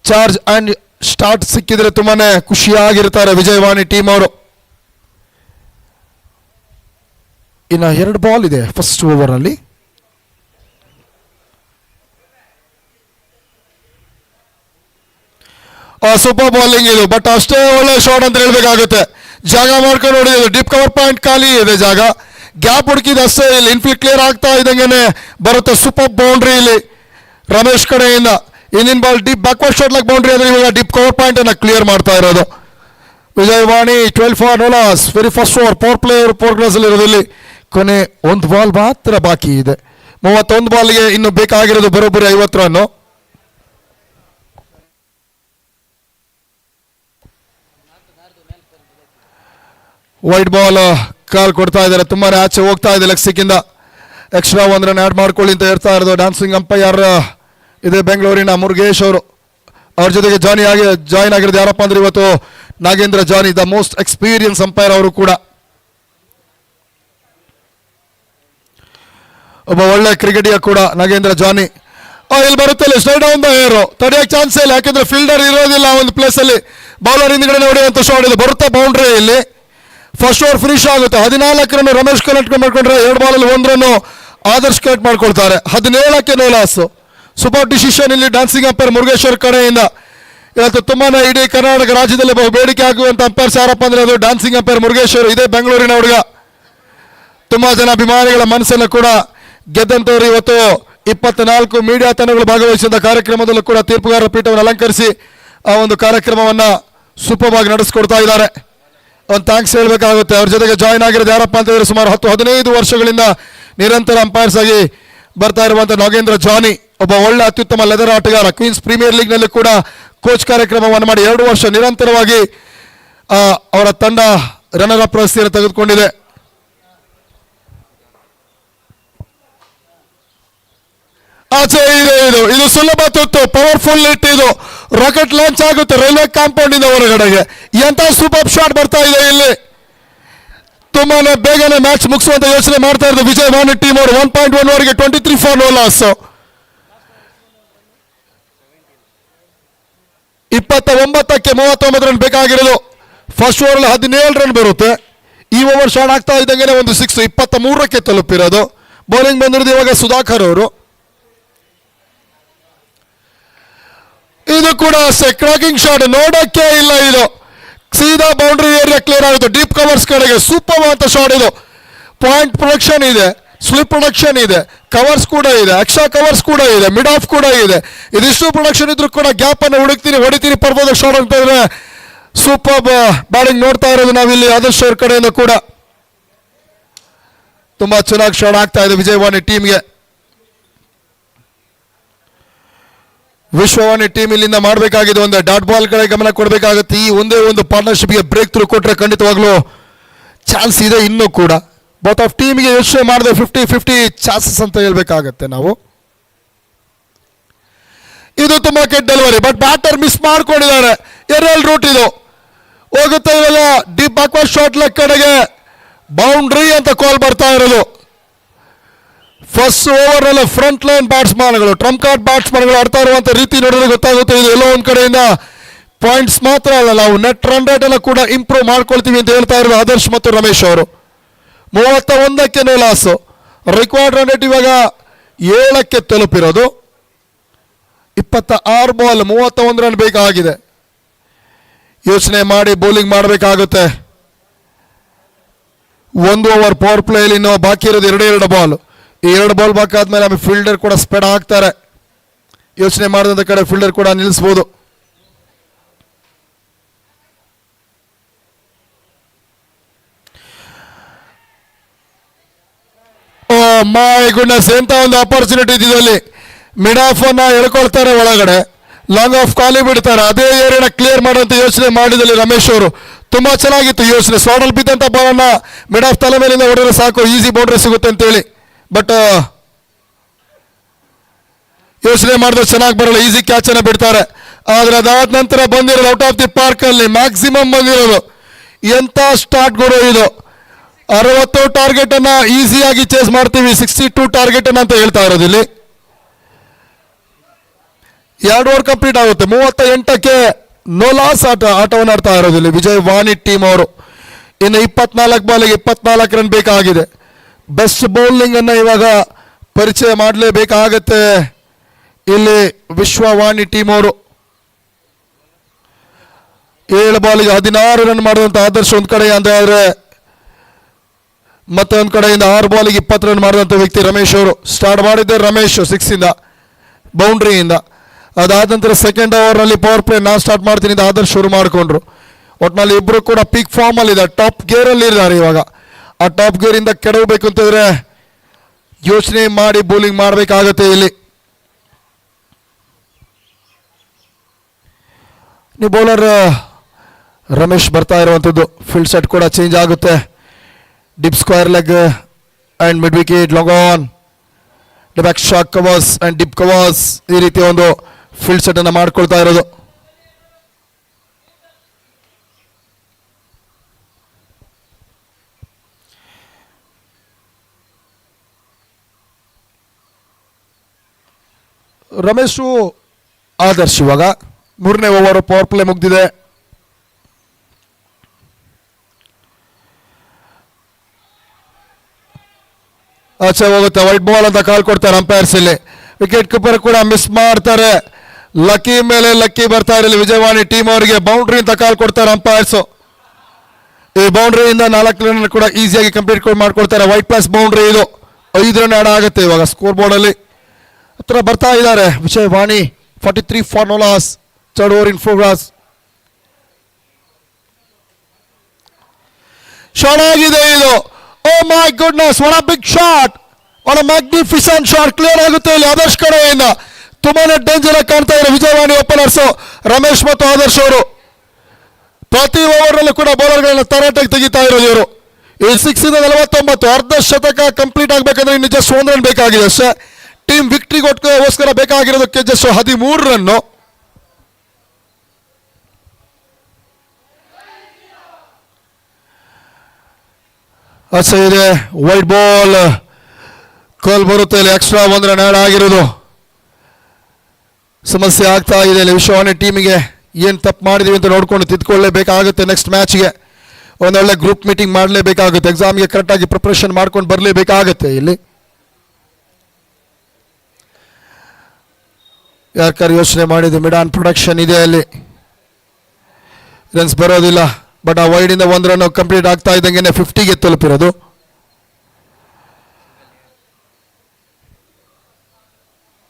ಚಾರ್ಜ್ ಅಂಡ್ ಸ್ಟಾರ್ಟ್ ಸಿಕ್ಕಿದ್ರೆ ತುಂಬಾನೇ ಖುಷಿಯಾಗಿರ್ತಾರೆ ವಿಜಯವಾಣಿ ಟೀಮ್ ಅವರು. ಇನ್ನು 2 ಬಾಲ್ ಇದೆ ಫಸ್ಟ್ ಓವರ್ ಅಲ್ಲಿ. ಸೂಪರ್ ಬೌಲಿಂಗ್ ಇದು, ಬಟ್ ಅಷ್ಟೇ ಒಳ್ಳೆ ಶಾಟ್ ಅಂತ ಹೇಳ್ಬೇಕಾಗುತ್ತೆ. ಜಾಗ ಮಾಡ್ಕೊಂಡು ಹೊಡೆಯೋದು. ಡೀಪ್ ಕವರ್ ಪಾಯಿಂಟ್ ಖಾಲಿ ಇದೆ ಜಾಗ. ಗ್ಯಾಪ್ ಹುಡುಕಿದ ಅಷ್ಟೇ. ಇಲ್ಲಿ ಇನ್ಫೀಲ್ಡ್ ಕ್ಲಿಯರ್ ಆಗ್ತಾ ಇದ್ದಂಗೆ ಬರುತ್ತೆ ಸೂಪರ್ ಬೌಂಡ್ರಿ ಇಲ್ಲಿ ರಮೇಶ್ ಕಡೆಯಿಂದ. ಇನ್ನಿನ ball deep backward shot leg boundary ಅಂದ್ರೆ ಇವಾಗ ಡೀಪ್ ಕವರ್ ಪಾಯಿಂಟ್ ಅನ್ನ ಕ್ಲಿಯರ್ ಮಾಡ್ತಾ ಇರೋದು Vijayavani. 12 for no loss. Very first over power play progress ಅಲ್ಲಿ ಇರೋದಲ್ಲಿ ಕೊನೆ 1 ಬಾಲ್ ಮಾತ್ರ ಬಾಕಿ ಇದೆ. 31 ಬಾಲ್ಗೆ ಇನ್ನು ಬೇಕಾಗಿರೋದು ಬರೋಬ್ಬರಿ 50 ರನ್. ವೈಟ್ ಬಾಲ್ ಕಾಲ್ ಕೊಡ್ತಾ ಇದ್ದಾರೆ. ತುಂಬಾನೇ ಆಚೆ ಹೋಗ್ತಾ ಇದೆ ಲೆಗ್ ಸ್ಟಿಕ್ಕಿಂದ. ಎಕ್ಸ್ಟ್ರಾ 1 ರನ್ ಆ್ಯಡ್ ಮಾಡ್ಕೊಳ್ಳಿ ಅಂತ ಹೇಳ್ತಾ ಇರೋದು ಡ್ಯಾನ್ಸಿಂಗ್ ಅಂಪೈರ್ ಇದೆ ಬೆಂಗಳೂರಿನ ಮುರುಗೇಶ್ ಅವರು. ಅವ್ರ ಜೊತೆಗೆ ಜಾಯಿನ್ ಆಗಿರೋದು ಯಾರಪ್ಪ ಅಂದ್ರೆ ಇವತ್ತು ನಾಗೇಂದ್ರ ಜಾನಿ, ದ ಮೋಸ್ಟ್ ಎಕ್ಸ್ಪೀರಿಯನ್ಸ್ ಅಂಪೈರ್ ಅವರು ಕೂಡ. ಒಬ್ಬ ಒಳ್ಳೆ ಕ್ರಿಕೆಟಿಗ ಕೂಡ ನಾಗೇಂದ್ರ ಜಾನಿ. ಇಲ್ಲಿ ಬರುತ್ತೆ ಸ್ಟ್ರೈಟ್ ಡೌನ್ ದ ಏರು. ತಡೆಯಕ್ಕೆ ಚಾನ್ಸ್ ಇಲ್ಲ, ಯಾಕೆಂದ್ರೆ ಫೀಲ್ಡರ್ ಇರೋದಿಲ್ಲ ಒಂದು ಪ್ಲೇಸ್ ಅಲ್ಲಿ. ಬೌಲರ್ ಹಿಂದ್ಗಡೆ ಹೊಡೆಯುವಂತ ಶಾಟ್ ಇದೆ. ಬರುತ್ತೆ ಬೌಂಡ್ರಿ ಇಲ್ಲಿ. ಫಸ್ಟ್ ಓವರ್ ಫಿನಿಶ್ ಆಗುತ್ತೆ. 14 ರನ್ ರಮೇಶ್ ಕಲೆಕ್ಟ್ ಮಾಡ್ಕೊಂಡ್ರೆ 2 ಬಾಲಲ್ಲಿ 1 ರನ್ ಆದರ್ಶ್ ಕಲೆಕ್ಟ್ ಮಾಡ್ಕೊಳ್ತಾರೆ. 17ಕ್ಕೆ ನೋ ಲಾಸ್. ಸೂಪರ್ ಡಿಸಿಷನ್ ಇಲ್ಲಿ ಡ್ಯಾನ್ಸಿಂಗ್ ಅಂಪೈರ್ ಮುರುಗೇಶ್ವರ್ ಕಡೆಯಿಂದ. ಇವತ್ತು ತುಂಬಾನೇ ಇಡೀ ಕರ್ನಾಟಕ ರಾಜ್ಯದಲ್ಲಿ ಬಹು ಬೇಡಿಕೆ ಆಗುವಂತ ಅಂಪೈರ್ಸ್ ಯಾರಪ್ಪ ಅಂದ್ರೆ ಅದು ಡ್ಯಾನ್ಸಿಂಗ್ ಅಂಪೈರ್ ಮುರುಗೇಶ್ವರ್. ಇದೇ ಬೆಂಗಳೂರಿನ ಹುಡುಗ. ತುಂಬಾ ಜನ ಅಭಿಮಾನಿಗಳ ಮನಸ್ಸನ್ನು ಕೂಡ ಗೆದ್ದಂತವರು. ಇವತ್ತು 24 ಮೀಡಿಯಾ ತಂಡಗಳು ಭಾಗವಹಿಸಿದ ಕಾರ್ಯಕ್ರಮದಲ್ಲೂ ಕೂಡ ತೀರ್ಪುಗಾರರ ಪೀಠವನ್ನು ಅಲಂಕರಿಸಿ ಆ ಒಂದು ಕಾರ್ಯಕ್ರಮವನ್ನ ಸೂಪರ್ ಆಗಿ ನಡೆಸ್ಕೊಡ್ತಾ ಇದ್ದಾರೆ. ಒಂದು ಥ್ಯಾಂಕ್ಸ್ ಹೇಳಬೇಕಾಗುತ್ತೆ. ಅವ್ರ ಜೊತೆಗೆ ಜಾಯಿನ್ ಆಗಿರೋದು ಯಾರಪ್ಪ ಅಂತ ಹೇಳಿದ್ರೆ ಸುಮಾರು 10-15 ವರ್ಷಗಳಿಂದ ನಿರಂತರ ಅಂಪೈರ್ಸ್ ಆಗಿ ಬರ್ತಾ ಇರುವಂಥ ನಾಗೇಂದ್ರ ಜಾನಿ. ಒಬ್ಬ ಒಳ್ಳೆ ಅತ್ಯುತ್ತಮ ಲೆದರ್ ಆಟಗಾರ. ಕ್ವೀನ್ಸ್ ಪ್ರೀಮಿಯರ್ ಲೀಗ್ ನಲ್ಲಿ ಕೂಡ ಕೋಚ್ ಕಾರ್ಯಕ್ರಮವನ್ನು ಮಾಡಿ 2 ವರ್ಷ ನಿರಂತರವಾಗಿ ಅವರ ತಂಡ ರನ್ನರ್ ಅಪ್ ಪ್ರಶಸ್ತಿಯನ್ನು ತೆಗೆದುಕೊಂಡಿದೆ. ಆಚೆ ಇದೆ ಇದು ಸುಲಭ ತುತ್ತು. ಪವರ್ಫುಲ್ ಹಿಟ್ ಇದು. ರಾಕೆಟ್ ಲಾಂಚ್ ಆಗುತ್ತೆ ರೈಲ್ವೆ ಕಾಂಪೌಂಡ್ ಇಂದ ಹೊರಗಡೆಗೆ. ಎಂತ ಸೂಪರ್ ಶಾಟ್ ಬರ್ತಾ ಇದೆ ಇಲ್ಲಿ. ತುಂಬಾನೇ ಬೇಗನೆ ಮ್ಯಾಚ್ ಮುಗಿಸುವಂತ ಯೋಚನೆ ಮಾಡ್ತಾ ಇರೋದು ವಿಜಯವಾಣಿ ಟೀಮ್ ಅವರು 1.1 ಓವರ್ಗೆ 23 ಫಾರ್ ನೋ ಲಾಸ್. 29ಕ್ಕೆ 39 ರನ್ ಬೇಕಾಗಿರೋದು. ಫಸ್ಟ್ ಓವರ್ 17 ರನ್ ಬರುತ್ತೆ. ಈ ಓವರ್ ಶಾರ್ಟ್ ಆಗ್ತಾ ಇದ್ದಂಗೆ ಒಂದು 6 23ಕ್ಕೆ ತಲುಪಿರೋದು. ಬೌಲಿಂಗ್ ಬಂದಿರೋದು ಇವಾಗ ಸುಧಾಕರ್ ಅವರು. ಇದು ಕೂಡ ಅಷ್ಟೇ ಕ್ರಾಕಿಂಗ್ ಶಾಟ್, ನೋಡಕ್ಕೆ ಇಲ್ಲ. ಇದು ಸೀದಾ ಬೌಂಡ್ರಿ ಏರಿಯಾ ಕ್ಲಿಯರ್ ಆಗುತ್ತೆ ಡೀಪ್ ಕವರ್ಸ್ ಕಡೆಗೆ. ಸೂಪರ್ ಅಂತ ಶಾಟ್ ಇದು. ಪಾಯಿಂಟ್ ಪ್ರೊಡಕ್ಷನ್ ಇದೆ, ಸ್ಲಿಪ್ ಪ್ರೊಡಕ್ಷನ್ ಇದೆ, ಕವರ್ಸ್ ಕೂಡ ಇದೆ, ಎಕ್ಸ್ಟ್ರಾ ಕವರ್ಸ್ ಕೂಡ ಇದೆ, ಮಿಡ್ ಆಫ್ ಕೂಡ ಇದೆ. ಇದಿಷ್ಟು ಪ್ರೊಡಕ್ಷನ್ ಇದ್ರೂ ಕೂಡ ಗ್ಯಾಪ್ ಅನ್ನು ಹೊಡಿತೀನಿ ಪರ್ಬೋದು ಶಾಟ್ ಅಂತ ಇದ್ರೆ ಸೂಪರ್ ಬ್ಯಾಟಿಂಗ್ ನೋಡ್ತಾ ಇರೋದು ನಾವಿಲ್ಲಿ ಆದರ್ಶ್ ಅವ್ರ ಕಡೆಯಿಂದ ಕೂಡ. ತುಂಬಾ ಚೆನ್ನಾಗಿ ಶಾಟ್ ಆಗ್ತಾ ಇದೆ ವಿಜಯವಾಣಿ ಟೀಮ್ಗೆ. ವಿಶ್ವವಾಣಿ ಟೀಮ್ ಇಲ್ಲಿಂದ ಮಾಡಬೇಕಾಗಿದೆ ಒಂದು ಡಾಟ್ ಬಾಲ್ ಕಡೆ ಗಮನ ಕೊಡಬೇಕಾಗುತ್ತೆ. ಈ ಒಂದೇ ಒಂದು ಪಾರ್ಟ್ನರ್ಶಿಪ್ಗೆ ಬ್ರೇಕ್ ಥ್ರೂ ಕೊಟ್ಟರೆ ಖಂಡಿತವಾಗ್ಲೂ ಚಾನ್ಸ್ ಇದೆ ಇನ್ನೂ ಕೂಡ. ಬೋತ್ ಆಫ್ ಟೀಮ್ಗೆ ಯೋಚನೆ ಮಾಡಿದ್ರೆ 50-50 ಚಾನ್ಸಸ್ ಅಂತ ಹೇಳ್ಬೇಕಾಗತ್ತೆ ನಾವು. ಇದು ತುಂಬಾ ಕೆಟ್ಟ ಡೆಲಿವರಿ, ಬಟ್ ಬ್ಯಾಟರ್ ಮಿಸ್ ಮಾಡ್ಕೊಂಡಿದ್ದಾರೆ. ಎರಲ್ ರೂಟ್ ಇದು ಹೋಗುತ್ತೆ ಇವಾಗ ಡೀಪ್ ಬ್ಯಾಕ್ವರ್ಡ್ ಶಾಟ್ ಲೆಗ್ ಕಡೆಗೆ. ಬೌಂಡ್ರಿ ಅಂತ ಕಾಲ್ ಬರ್ತಾ ಇರೋದು. ಫಸ್ಟ್ ಓವರ್ ಅಲ್ಲ ಫ್ರಂಟ್ ಲೈನ್ ಬ್ಯಾಟ್ಸ್ಮನ್ಗಳು, ಟ್ರಂಪ್ ಕಾರ್ಡ್ ಬ್ಯಾಟ್ಸ್ಮನ್ಗಳು ಆಡ್ತಾ ಇರುವಂತ ರೀತಿ ನೋಡಿದ್ರೆ ಗೊತ್ತಾಗುತ್ತೆ. ಇದು ಎಲ್ಲೋ ಒಂದ್ ಕಡೆಯಿಂದ ಪಾಯಿಂಟ್ಸ್ ಮಾತ್ರ ಅಲ್ಲ, ನಾವು ನೆಟ್ ರನ್ ರೇಟ್ ಎಲ್ಲ ಕೂಡ ಇಂಪ್ರೂವ್ ಮಾಡ್ಕೊಳ್ತೀವಿ ಅಂತ ಹೇಳ್ತಾ ಇರೋದು ಆದರ್ಶ್ ಮತ್ತು ರಮೇಶ್ ಅವರು. 31ಕ್ಕೆ no loss. Required run rate ಇವಾಗ 7ಕ್ಕೆ ತಲುಪಿರೋದು. 26 ಬಾಲ್ 31 ರನ್ ಬೇಕಾಗಿದೆ. ಯೋಚನೆ ಮಾಡಿ ಬೌಲಿಂಗ್ ಮಾಡಬೇಕಾಗುತ್ತೆ. 1 ಓವರ್ ಪವರ್ ಪ್ಲೇಯಲ್ಲಿ ಇನ್ನೂ ಬಾಕಿ ಇರೋದು 2 ಬಾಲ್. ಈ 2 ಬಾಲ್ ಬಾಕಿ ಆದ್ಮೇಲೆ ಆಮೇಲೆ ಫೀಲ್ಡರ್ ಕೂಡ ಸ್ಪೆಡ್ ಆಗ್ತಾರೆ. ಯೋಚನೆ ಮಾಡಿದಂತ ಕಡೆ ಫೀಲ್ಡರ್ ಕೂಡ ನಿಲ್ಲಿಸಬಹುದು. ಮೈ ಗುಡ್ನೆಸ್, ಎಂತ ಒಂದು ಅಪರ್ಚುನಿಟಿ ಇದರಲ್ಲಿ. ಮಿಡ್ ಆಫ್ ಅನ್ನ ಎಳ್ಕೊಳ್ತಾರೆ ಒಳಗಡೆ, ಲಾಂಗ್ ಆಫ್ ಖಾಲಿ ಬಿಡ್ತಾರೆ. ಅದೇ ಏರಿಯಾನ ಕ್ಲಿಯರ್ ಮಾಡುವಂತ ಯೋಚನೆ ಮಾಡಿದಲ್ಲಿ ರಮೇಶ್ ಅವರು. ತುಂಬಾ ಚೆನ್ನಾಗಿತ್ತು ಯೋಚನೆ. ಸ್ಲಾಡಲ್ ಬಿದ್ದಂತ ಬಾಲನ್ನ ಮಿಡ್ ಆಫ್ ತಲೆ ಮೇಲಿಂದ ಹೊಡೆದ್ರೆ ಸಾಕು, ಈಸಿ ಬೌಂಡ್ರಿ ಸಿಗುತ್ತೆ ಅಂತೇಳಿ. ಬಟ್ ಯೋಚನೆ ಮಾಡಿದ್ರೆ ಚೆನ್ನಾಗಿ ಬರಲ್ಲ, ಈಸಿ ಕ್ಯಾಚ್ ಅನ್ನ ಬಿಡ್ತಾರೆ. ಆದ್ರೆ ಅದಾದ ನಂತರ ಬಂದಿರೋದು ಔಟ್ ಆಫ್ ದಿ ಪಾರ್ಕ್ ಅಲ್ಲಿ ಮ್ಯಾಕ್ಸಿಮಮ್ ಬಂದಿರೋದು. ಎಂತ ಸ್ಟಾರ್ಟ್ ಗುರು ಇದು. 60 ಟಾರ್ಗೆಟ್ ಅನ್ನ ಈಸಿಯಾಗಿ ಚೇಸ್ ಮಾಡ್ತೀವಿ, 62 ಟಾರ್ಗೆಟ್ ಅನ್ನ ಅಂತ ಹೇಳ್ತಾ ಇರೋದು ಇಲ್ಲಿ. 2 ಓವರ್ ಕಂಪ್ಲೀಟ್ ಆಗುತ್ತೆ. 38ಕ್ಕೆ ನೋ ಲಾಸ್ ಆಟವನ್ನು ಆಡ್ತಾ ಇರೋದು ಇಲ್ಲಿ ವಿಜಯವಾಣಿ ಟೀಮ್ ಅವರು. ಇನ್ನು 24 ಬಾಲಿಗೆ 24 ರನ್ ಬೇಕಾಗಿದೆ. ಬೆಸ್ಟ್ ಬೌಲಿಂಗ್ ಅನ್ನ ಇವಾಗ ಪರಿಚಯ ಮಾಡಲೇಬೇಕಾಗತ್ತೆ ಇಲ್ಲಿ ವಿಶ್ವವಾಣಿ ಟೀಮ್ ಅವರು. 7 ಬಾಲಿಗೆ 16 ರನ್ ಮಾಡುವಂತ ಆದರ್ಶ ಒಂದ್ ಕಡೆ ಅಂತ ಹೇಳಿದ್ರೆ, ಮತ್ತೆ ಒಂದ್ ಕಡೆಯಿಂದ 6 ಬಾಲಿಗೆ 20 ರನ್ ಮಾಡಿದಂತ ವ್ಯಕ್ತಿ ರಮೇಶ್ ಅವರು. ಸ್ಟಾರ್ಟ್ ಮಾಡಿದ್ದೆ ರಮೇಶ್ 6 ಇಂದ ಬೌಂಡ್ರಿಯಿಂದ. ಅದಾದ ನಂತರ ಸೆಕೆಂಡ್ ಓವರ್ ನಲ್ಲಿ ಪವರ್ ಪ್ಲೇ ನಾನು ಸ್ಟಾರ್ಟ್ ಮಾಡ್ತೀನಿ ಅಂತ ಆದರ್ಶ್ ಶುರು ಮಾಡಿಕೊಂಡ್ರು. ಒಟ್ನಲ್ಲಿ ಇಬ್ರು ಕೂಡ ಪೀಕ್ ಫಾರ್ಮ್ ಅಲ್ಲಿ ಇದ್ದಾರೆ, ಟಾಪ್ ಗೇರ್ ಅಲ್ಲಿ ಇದ್ದಾರೆ ಇವಾಗ. ಆ ಟಾಪ್ ಗೇರ್ ಇಂದ ಕೆಡವಬೇಕು ಅಂತಂದ್ರೆ ಯೋಚನೆ ಮಾಡಿ ಬೌಲಿಂಗ್ ಮಾಡಬೇಕಾಗತ್ತೆ ಇಲ್ಲಿ. ನೀವು ಬೌಲರ್ ರಮೇಶ್ ಬರ್ತಾ ಇರುವಂಥದ್ದು. ಫೀಲ್ಡ್ ಸೆಟ್ ಕೂಡ ಚೇಂಜ್ ಆಗುತ್ತೆ. Deep square leg and mid wicket, long on, back shock covers and deep covers, ಈ ರೀತಿ ಒಂದು ಫೀಲ್ಡ್ ಸೆಟ್ ಅನ್ನು ಮಾಡ್ಕೊಳ್ತಾ ಇರೋದು. ರಮೇಶು ಆದರ್ಶ್ ಇವಾಗ 3ನೇ ಓವರ್ ಪವರ್ ಪ್ಲೇ ಮುಗ್ದಿದೆ. ಆಚೆ ಹೋಗುತ್ತೆ, ವೈಟ್ ಬಾಲ್ ಅಂತ ಕಾಲ್ ಕೊಡ್ತಾರೆ ಅಂಪೈರ್ಸ್ ಇಲ್ಲಿ. ವಿಕೆಟ್ ಕೀಪರ್ ಕೂಡ ಮಿಸ್ ಮಾಡ್ತಾರೆ. ಲಕ್ಕಿ ಮೇಲೆ ಲಕ್ಕಿ ಬರ್ತಾ ಇರಲಿ ವಿಜಯವಾಣಿ ಟೀಮ್ ಅವರಿಗೆ. ಬೌಂಡ್ರಿ ಅಂತ ಕಾಲ್ ಕೊಡ್ತಾರೆ ಅಂಪೈರ್ಸ್. ಈ ಬೌಂಡ್ರಿಯಿಂದ 4 ರನ್ ಕೂಡ ಈಸಿಯಾಗಿ ಕಂಪ್ಲೀಟ್ ಮಾಡ್ಕೊಡ್ತಾರೆ. ವೈಟ್ ಪ್ಲಸ್ ಬೌಂಡ್ರಿ ಇದು. 5 ರನ್ ಆಡ್ ಆಗುತ್ತೆ ಇವಾಗ ಸ್ಕೋರ್ ಬೋರ್ಡ್ ಅಲ್ಲಿ. ಹತ್ರ ಬರ್ತಾ ಇದ್ದಾರೆ Vijayavani. 43 for no loss, 3rd over in progress. Shot ಆಗಿದೆ ಇದು. Oh my goodness, what a big shot, what a magnificent shot. Clear ಆಗುತ್ತೆ ಇಲ್ಲಿ ಆದರ್ಶ್ ಕಡೆಯಿಂದ. ತುಂಬಾನೇ ಡೇಂಜರ್ ಆಗಿ ಕಾಣ್ತಾ ಇದ್ದಾರೆ ವಿಜಯವಾಣಿ ಓಪನರ್ಸ್ ರಮೇಶ್ ಮತ್ತು ಆದರ್ಶ್ ಅವರು. ಪ್ರತಿ ಓವರ್ ನಲ್ಲೂ ಕೂಡ ಬೌಲರ್ಗಳನ್ನ ತರಾಟೆಗೆ ತೆಗಿತಾ ಇರೋದು ಇವರು. ಈ 6 ಇಂದ 49 ಅರ್ಧ ಶತಕ ಕಂಪ್ಲೀಟ್ ಆಗ್ಬೇಕಂದ್ರೆ ಇನ್ನು ಜಸ್ಟ್ 1 ರನ್ ಬೇಕಾಗಿದೆ ಅಷ್ಟೇ. ಟೀಮ್ ವಿಕ್ಟ್ರಿಗೋಸ್ಕರ ಬೇಕಾಗಿರೋದಕ್ಕೆ ಜಸ್ಟ್ 13 ರನ್ನು. ಆಚೆ ಇದೆ ವೈಟ್ ಬಾಲ್. ಕಾಲ್ ಬರುತ್ತೆ ಇಲ್ಲಿ. ಎಕ್ಸ್ಟ್ರಾ 1 ರನ್ ಆಡ್ ಆಗಿರೋದು ಸಮಸ್ಯೆ ಆಗ್ತಾ ಇದೆ ಇಲ್ಲಿ ವಿಶ್ವವಾಣಿ ಟೀಮಿಗೆ. ಏನು ತಪ್ಪು ಮಾಡಿದೀವಿ ಅಂತ ನೋಡ್ಕೊಂಡು ತಿದ್ಕೊಳ್ಳೇಬೇಕಾಗುತ್ತೆ. ನೆಕ್ಸ್ಟ್ ಮ್ಯಾಚ್ಗೆ ಒಂದೊಳ್ಳೆ ಗ್ರೂಪ್ ಮೀಟಿಂಗ್ ಮಾಡಲೇಬೇಕಾಗುತ್ತೆ. ಎಕ್ಸಾಮ್ಗೆ ಕರೆಕ್ಟಾಗಿ ಪ್ರಿಪ್ರೇಷನ್ ಮಾಡ್ಕೊಂಡು ಬರಲೇಬೇಕಾಗುತ್ತೆ. ಇಲ್ಲಿ ಯಾರ್ಯಾರು ಯೋಚನೆ ಮಾಡಿದ್ದು ಮಿಡಾನ್ ಪ್ರೊಡಕ್ಷನ್ ಇದೆ ಅಲ್ಲಿ. ರನ್ಸ್ ಬರೋದಿಲ್ಲ, ಬಟ್ ಆ ವೈಡಿಂದ 1 ರನ್ ಕಂಪ್ಲೀಟ್ ಆಗ್ತಾ ಇದ್ದಂಗೆ 50ಗೆ ತಲುಪಿರೋದು.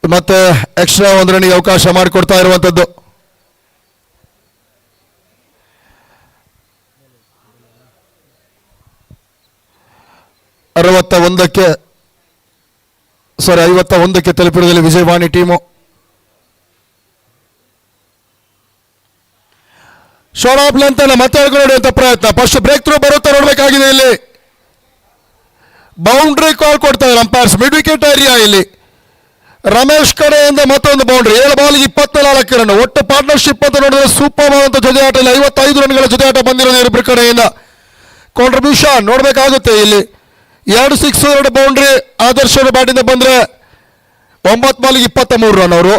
ಮತ್ತೆ ಎಕ್ಸ್ಟ್ರಾ 1 ರನ್ಗೆ ಅವಕಾಶ ಮಾಡಿಕೊಡ್ತಾ ಇರುವಂಥದ್ದು. ಅರವತ್ತ 51ಕ್ಕೆ ತಲುಪಿರೋದಲ್ಲಿ Vijayavani team. Short of length ಅನ್ನ ಮತ್ತೆ ನೋಡುವಂತ ಪ್ರಯತ್ನ. ಫಸ್ಟ್ ಬ್ರೇಕ್ ಥ್ರೂ ಬರುತ್ತಾ ನೋಡಬೇಕಾಗಿದೆ ಇಲ್ಲಿ. ಬೌಂಡ್ರಿ ಕಾಲ್ ಕೊಡ್ತಾ ಇದ್ದಾರೆ ಅಂಪೈರ್ಸ್. ಮಿಡ್ ವಿಕೆಟ್ ಏರಿಯಾ ಇಲ್ಲಿ. ರಮೇಶ್ ಕಡೆಯಿಂದ ಮತ್ತೊಂದು ಬೌಂಡ್ರಿ. 7 ಬಾಲ್ಗೆ 24 ರನ್. ಒಟ್ಟು ಪಾರ್ಟ್ನರ್ಶಿಪ್ ಅಂತ ನೋಡಿದ್ರೆ ಸೂಪರ್ ಆದಂತ ಜೊತೆ ಆಟ ಇಲ್ಲಿ. 55 ರನ್ಗಳ ಜೊತೆ ಆಟ ಬಂದಿರೋದು ಇಬ್ಬರ ಕಡೆಯಿಂದ. ಕಾಂಟ್ರಿಬ್ಯೂಷನ್ ನೋಡಬೇಕಾಗುತ್ತೆ ಇಲ್ಲಿ. 2 ಸಿಕ್ಸ್ 2 ಬೌಂಡ್ರಿ. ಆದರ್ಶ ಬ್ಯಾಟಿಂದ ಬಂದ್ರೆ 9 ಬಾಲ್ಗೆ 23 ರನ್ ಅವರು.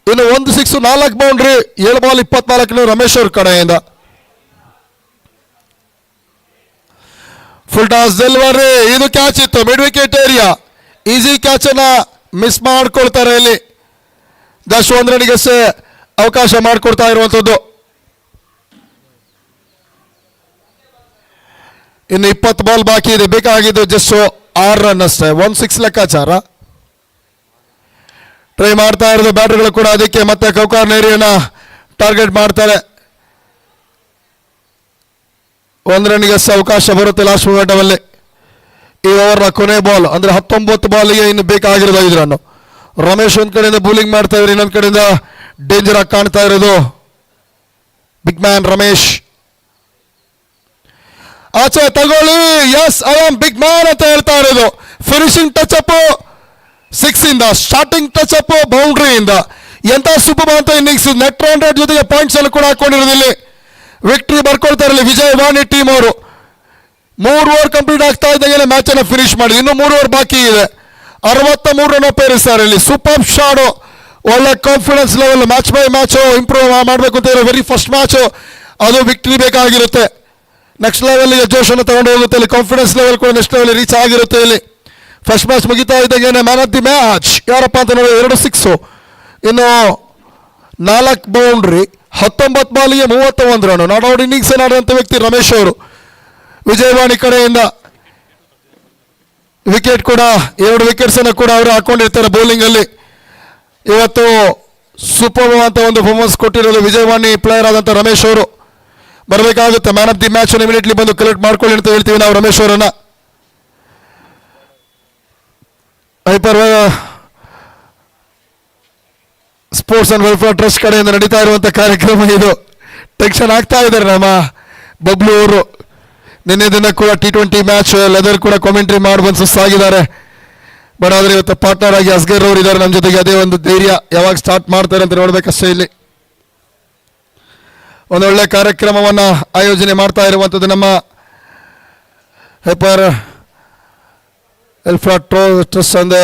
ಇನ್ನು 1 ಸಿಕ್ಸ್ 4 ಬೌಂಡ್ರಿ. 7 ಬಾಲ್ 24 ರಮೇಶ್ ಅವ್ರ ಕಡೆಯಿಂದ. Full toss delivery. ಇದು ಕ್ಯಾಚ್ ಇತ್ತು mid wicket area. Easy catch ಅನ್ನ ಮಿಸ್ ಮಾಡ್ಕೊಳ್ತಾರೆ ಇಲ್ಲಿ. 1 ರನ್ಗೆ ಅವಕಾಶ ಮಾಡಿಕೊಡ್ತಾ ಇರುವಂಥದ್ದು. ಇನ್ನು 20 ಬಾಲ್ ಬಾಕಿ ಇದೆ. ಬೇಕಾಗಿದ್ದು ಜಸ್ಟ್ 6 ರನ್ ಅಷ್ಟೇ. 1 ಸಿಕ್ಸ್ ಲೆಕ್ಕಾಚಾರ. ಟ್ರೈ ಮಾಡ್ತಾ ಇರೋದು ಬ್ಯಾಟರ್ಗಳು ಕೂಡ. ಅದಕ್ಕೆ ಮತ್ತೆ ಕೌಕಾರ್ನ್ ಏರಿಯಾನ ಟಾರ್ಗೆಟ್ ಮಾಡ್ತಾರೆ. 1 ರನ್ಗೆ ಅವಕಾಶ ಬರುತ್ತೆ ಲಾಸ್ಟ್ ಮೂಮೆಂಟಲ್ಲಿ. ಈ ಓವರ್ನ ಕೊನೆ ಬಾಲ್ ಅಂದ್ರೆ 19 ಬಾಲ್ಗೆ ಇನ್ನು ಬೇಕಾಗಿರೋದು 5 ರನ್. ರಮೇಶ್ ಒಂದ್ ಕಡೆಯಿಂದ ಬೌಲಿಂಗ್ ಮಾಡ್ತಾ ಇದ್ರು, ಇನ್ನೊಂದ್ ಕಡೆಯಿಂದ ಡೇಂಜರ್ ಆಗಿ ಕಾಣ್ತಾ ಇರೋದು ಬಿಗ್ ಮ್ಯಾನ್ ರಮೇಶ್. ಆಚೆ ತಗೊಳ್ಳಿ. Yes I am big man ಅಂತ ಹೇಳ್ತಾ ಇರೋದು. ಫಿನಿಶಿಂಗ್ ಟಚ್ ಅಪ್ 6 ಇಂದ, ಸ್ಟಾರ್ಟಿಂಗ್ ಟಚ್ ಅಪ್ ಬೌಂಡ್ರಿಯಿಂದ. ಎಂತ ಸೂಪರ್ ಅಂತ ಇನ್ನಿಂಗ್ಸ್. ನೆಟ್ ರನ್ ರೇಟ್ ಜೊತೆಗೆ ಪಾಯಿಂಟ್ಸ್ ಅನ್ನು ಕೂಡ ಹಾಕೊಂಡಿರೋದಿಲ್ಲಿ. ವಿಕ್ಟರಿ ಬರ್ಕೊಳ್ತಾ ಇರಲಿ ವಿಜಯವಾಣಿ ಟೀಮ್ ಅವರು. 3 ಓವರ್ ಕಂಪ್ಲೀಟ್ ಆಗ್ತಾ ಇದ್ದಂಗೆ ಮ್ಯಾಚ್ ಅನ್ನು ಫಿನಿಶ್ ಮಾಡಿದ್ರು. ಇನ್ನು 3 ಓವರ್ ಬಾಕಿ ಇದೆ. 63 ರನ್ ಪೇರಿಸ್ತಾರೆ ಇಲ್ಲಿ. Super shot. ಒಳ್ಳೆ confidence level. Match by match improve ಮಾಡಬೇಕು ಅಂತ ಇರೋ ವೆರಿ ಫಸ್ಟ್ ಮ್ಯಾಚ್ ಅದು ವಿಕ್ಟರಿ ಬೇಕಾಗಿರುತ್ತೆ. ನೆಕ್ಸ್ಟ್ ಲೆವೆಲ್ ಜೋಶ್ ಅನ್ನು ತಗೊಂಡು ಹೋಗುತ್ತೆ ಇಲ್ಲಿ. ಕಾನ್ಫಿಡೆನ್ಸ್ ಲೆವೆಲ್ ಕೂಡ ನೆಕ್ಸ್ಟ್ ಲೆವೆಲ್ ರೀಚ್ ಆಗಿರುತ್ತೆ ಇಲ್ಲಿ. ಫಸ್ಟ್ ಮ್ಯಾಚ್ ಮುಗಿತಾ ಇದ್ದಂಗೆ ಮ್ಯಾನ್ ಆಫ್ ದಿ ಮ್ಯಾಚ್ ಯಾರಪ್ಪ ಅಂತ ನೋಡಿ. 2 ಸಿಕ್ಸು, ಇನ್ನು 4 boundary, 19 ಬಾಲಿಗೆ 31 run. Not out innings ಆಡುವಂಥ ವ್ಯಕ್ತಿ ರಮೇಶ್ ಅವರು ವಿಜಯವಾಣಿ ಕಡೆಯಿಂದ. ವಿಕೆಟ್ ಕೂಡ 2 ವಿಕೆಟ್ಸ್ ಅನ್ನು ಕೂಡ ಅವರು ಹಾಕೊಂಡಿರ್ತಾರೆ ಬೌಲಿಂಗ್ ಅಲ್ಲಿ. ಇವತ್ತು ಸೂಪರ್ ಅಂತ ಒಂದು ಪರ್ಫಾರ್ಮೆನ್ಸ್ ಕೊಟ್ಟಿರೋದು ವಿಜಯವಾಣಿ ಪ್ಲೇಯರ್ ಆದಂಥ ರಮೇಶ್ ಅವರು. ಬರಬೇಕಾಗುತ್ತೆ man of the match immediately ಬಂದು ಕಲೆಕ್ಟ್ ಮಾಡ್ಕೊಳ್ಳಿ ಅಂತ ಹೇಳ್ತೀವಿ ನಾವು ರಮೇಶ್ ಅವರನ್ನ. Hyper sports and welfare trust ಕಡೆಯಿಂದ ನಡೀತಾ ಇರುವಂಥ ಕಾರ್ಯಕ್ರಮ ಇದು. ಟೆನ್ಷನ್ ಆಗ್ತಾ ಇದ್ದಾರೆ ನಮ್ಮ ಬಬ್ಲು ಅವರು. ನಿನ್ನೆ ದಿನ ಕೂಡ T20 ಮ್ಯಾಚ್ ಲೆದರ್ ಕೂಡ ಕಾಮೆಂಟ್ರಿ ಮಾಡಿ ಬಂದು ಸುಸ್ತಾಗಿದ್ದಾರೆ. ಬಟ್ ಆದರೆ ಇವತ್ತು ಪಾರ್ಟ್ನರ್ ಆಗಿ ಅಸ್ಗರ್ ಅವರು ಇದ್ದಾರೆ ನಮ್ಮ ಜೊತೆಗೆ. ಅದೇ ಒಂದು ಧೈರ್ಯ. ಯಾವಾಗ ಸ್ಟಾರ್ಟ್ ಮಾಡ್ತಾರೆ ಅಂತ ನೋಡ್ಬೇಕಷ್ಟೇ ಇಲ್ಲಿ. ಒಂದೊಳ್ಳೆ ಕಾರ್ಯಕ್ರಮವನ್ನು ಆಯೋಜನೆ ಮಾಡ್ತಾ ಇರುವಂಥದ್ದು ನಮ್ಮ ಹೈಪರ್ ವೆಲ್ಫೇರ್ ಟ್ರಸ್ಟ್ ಅಂದ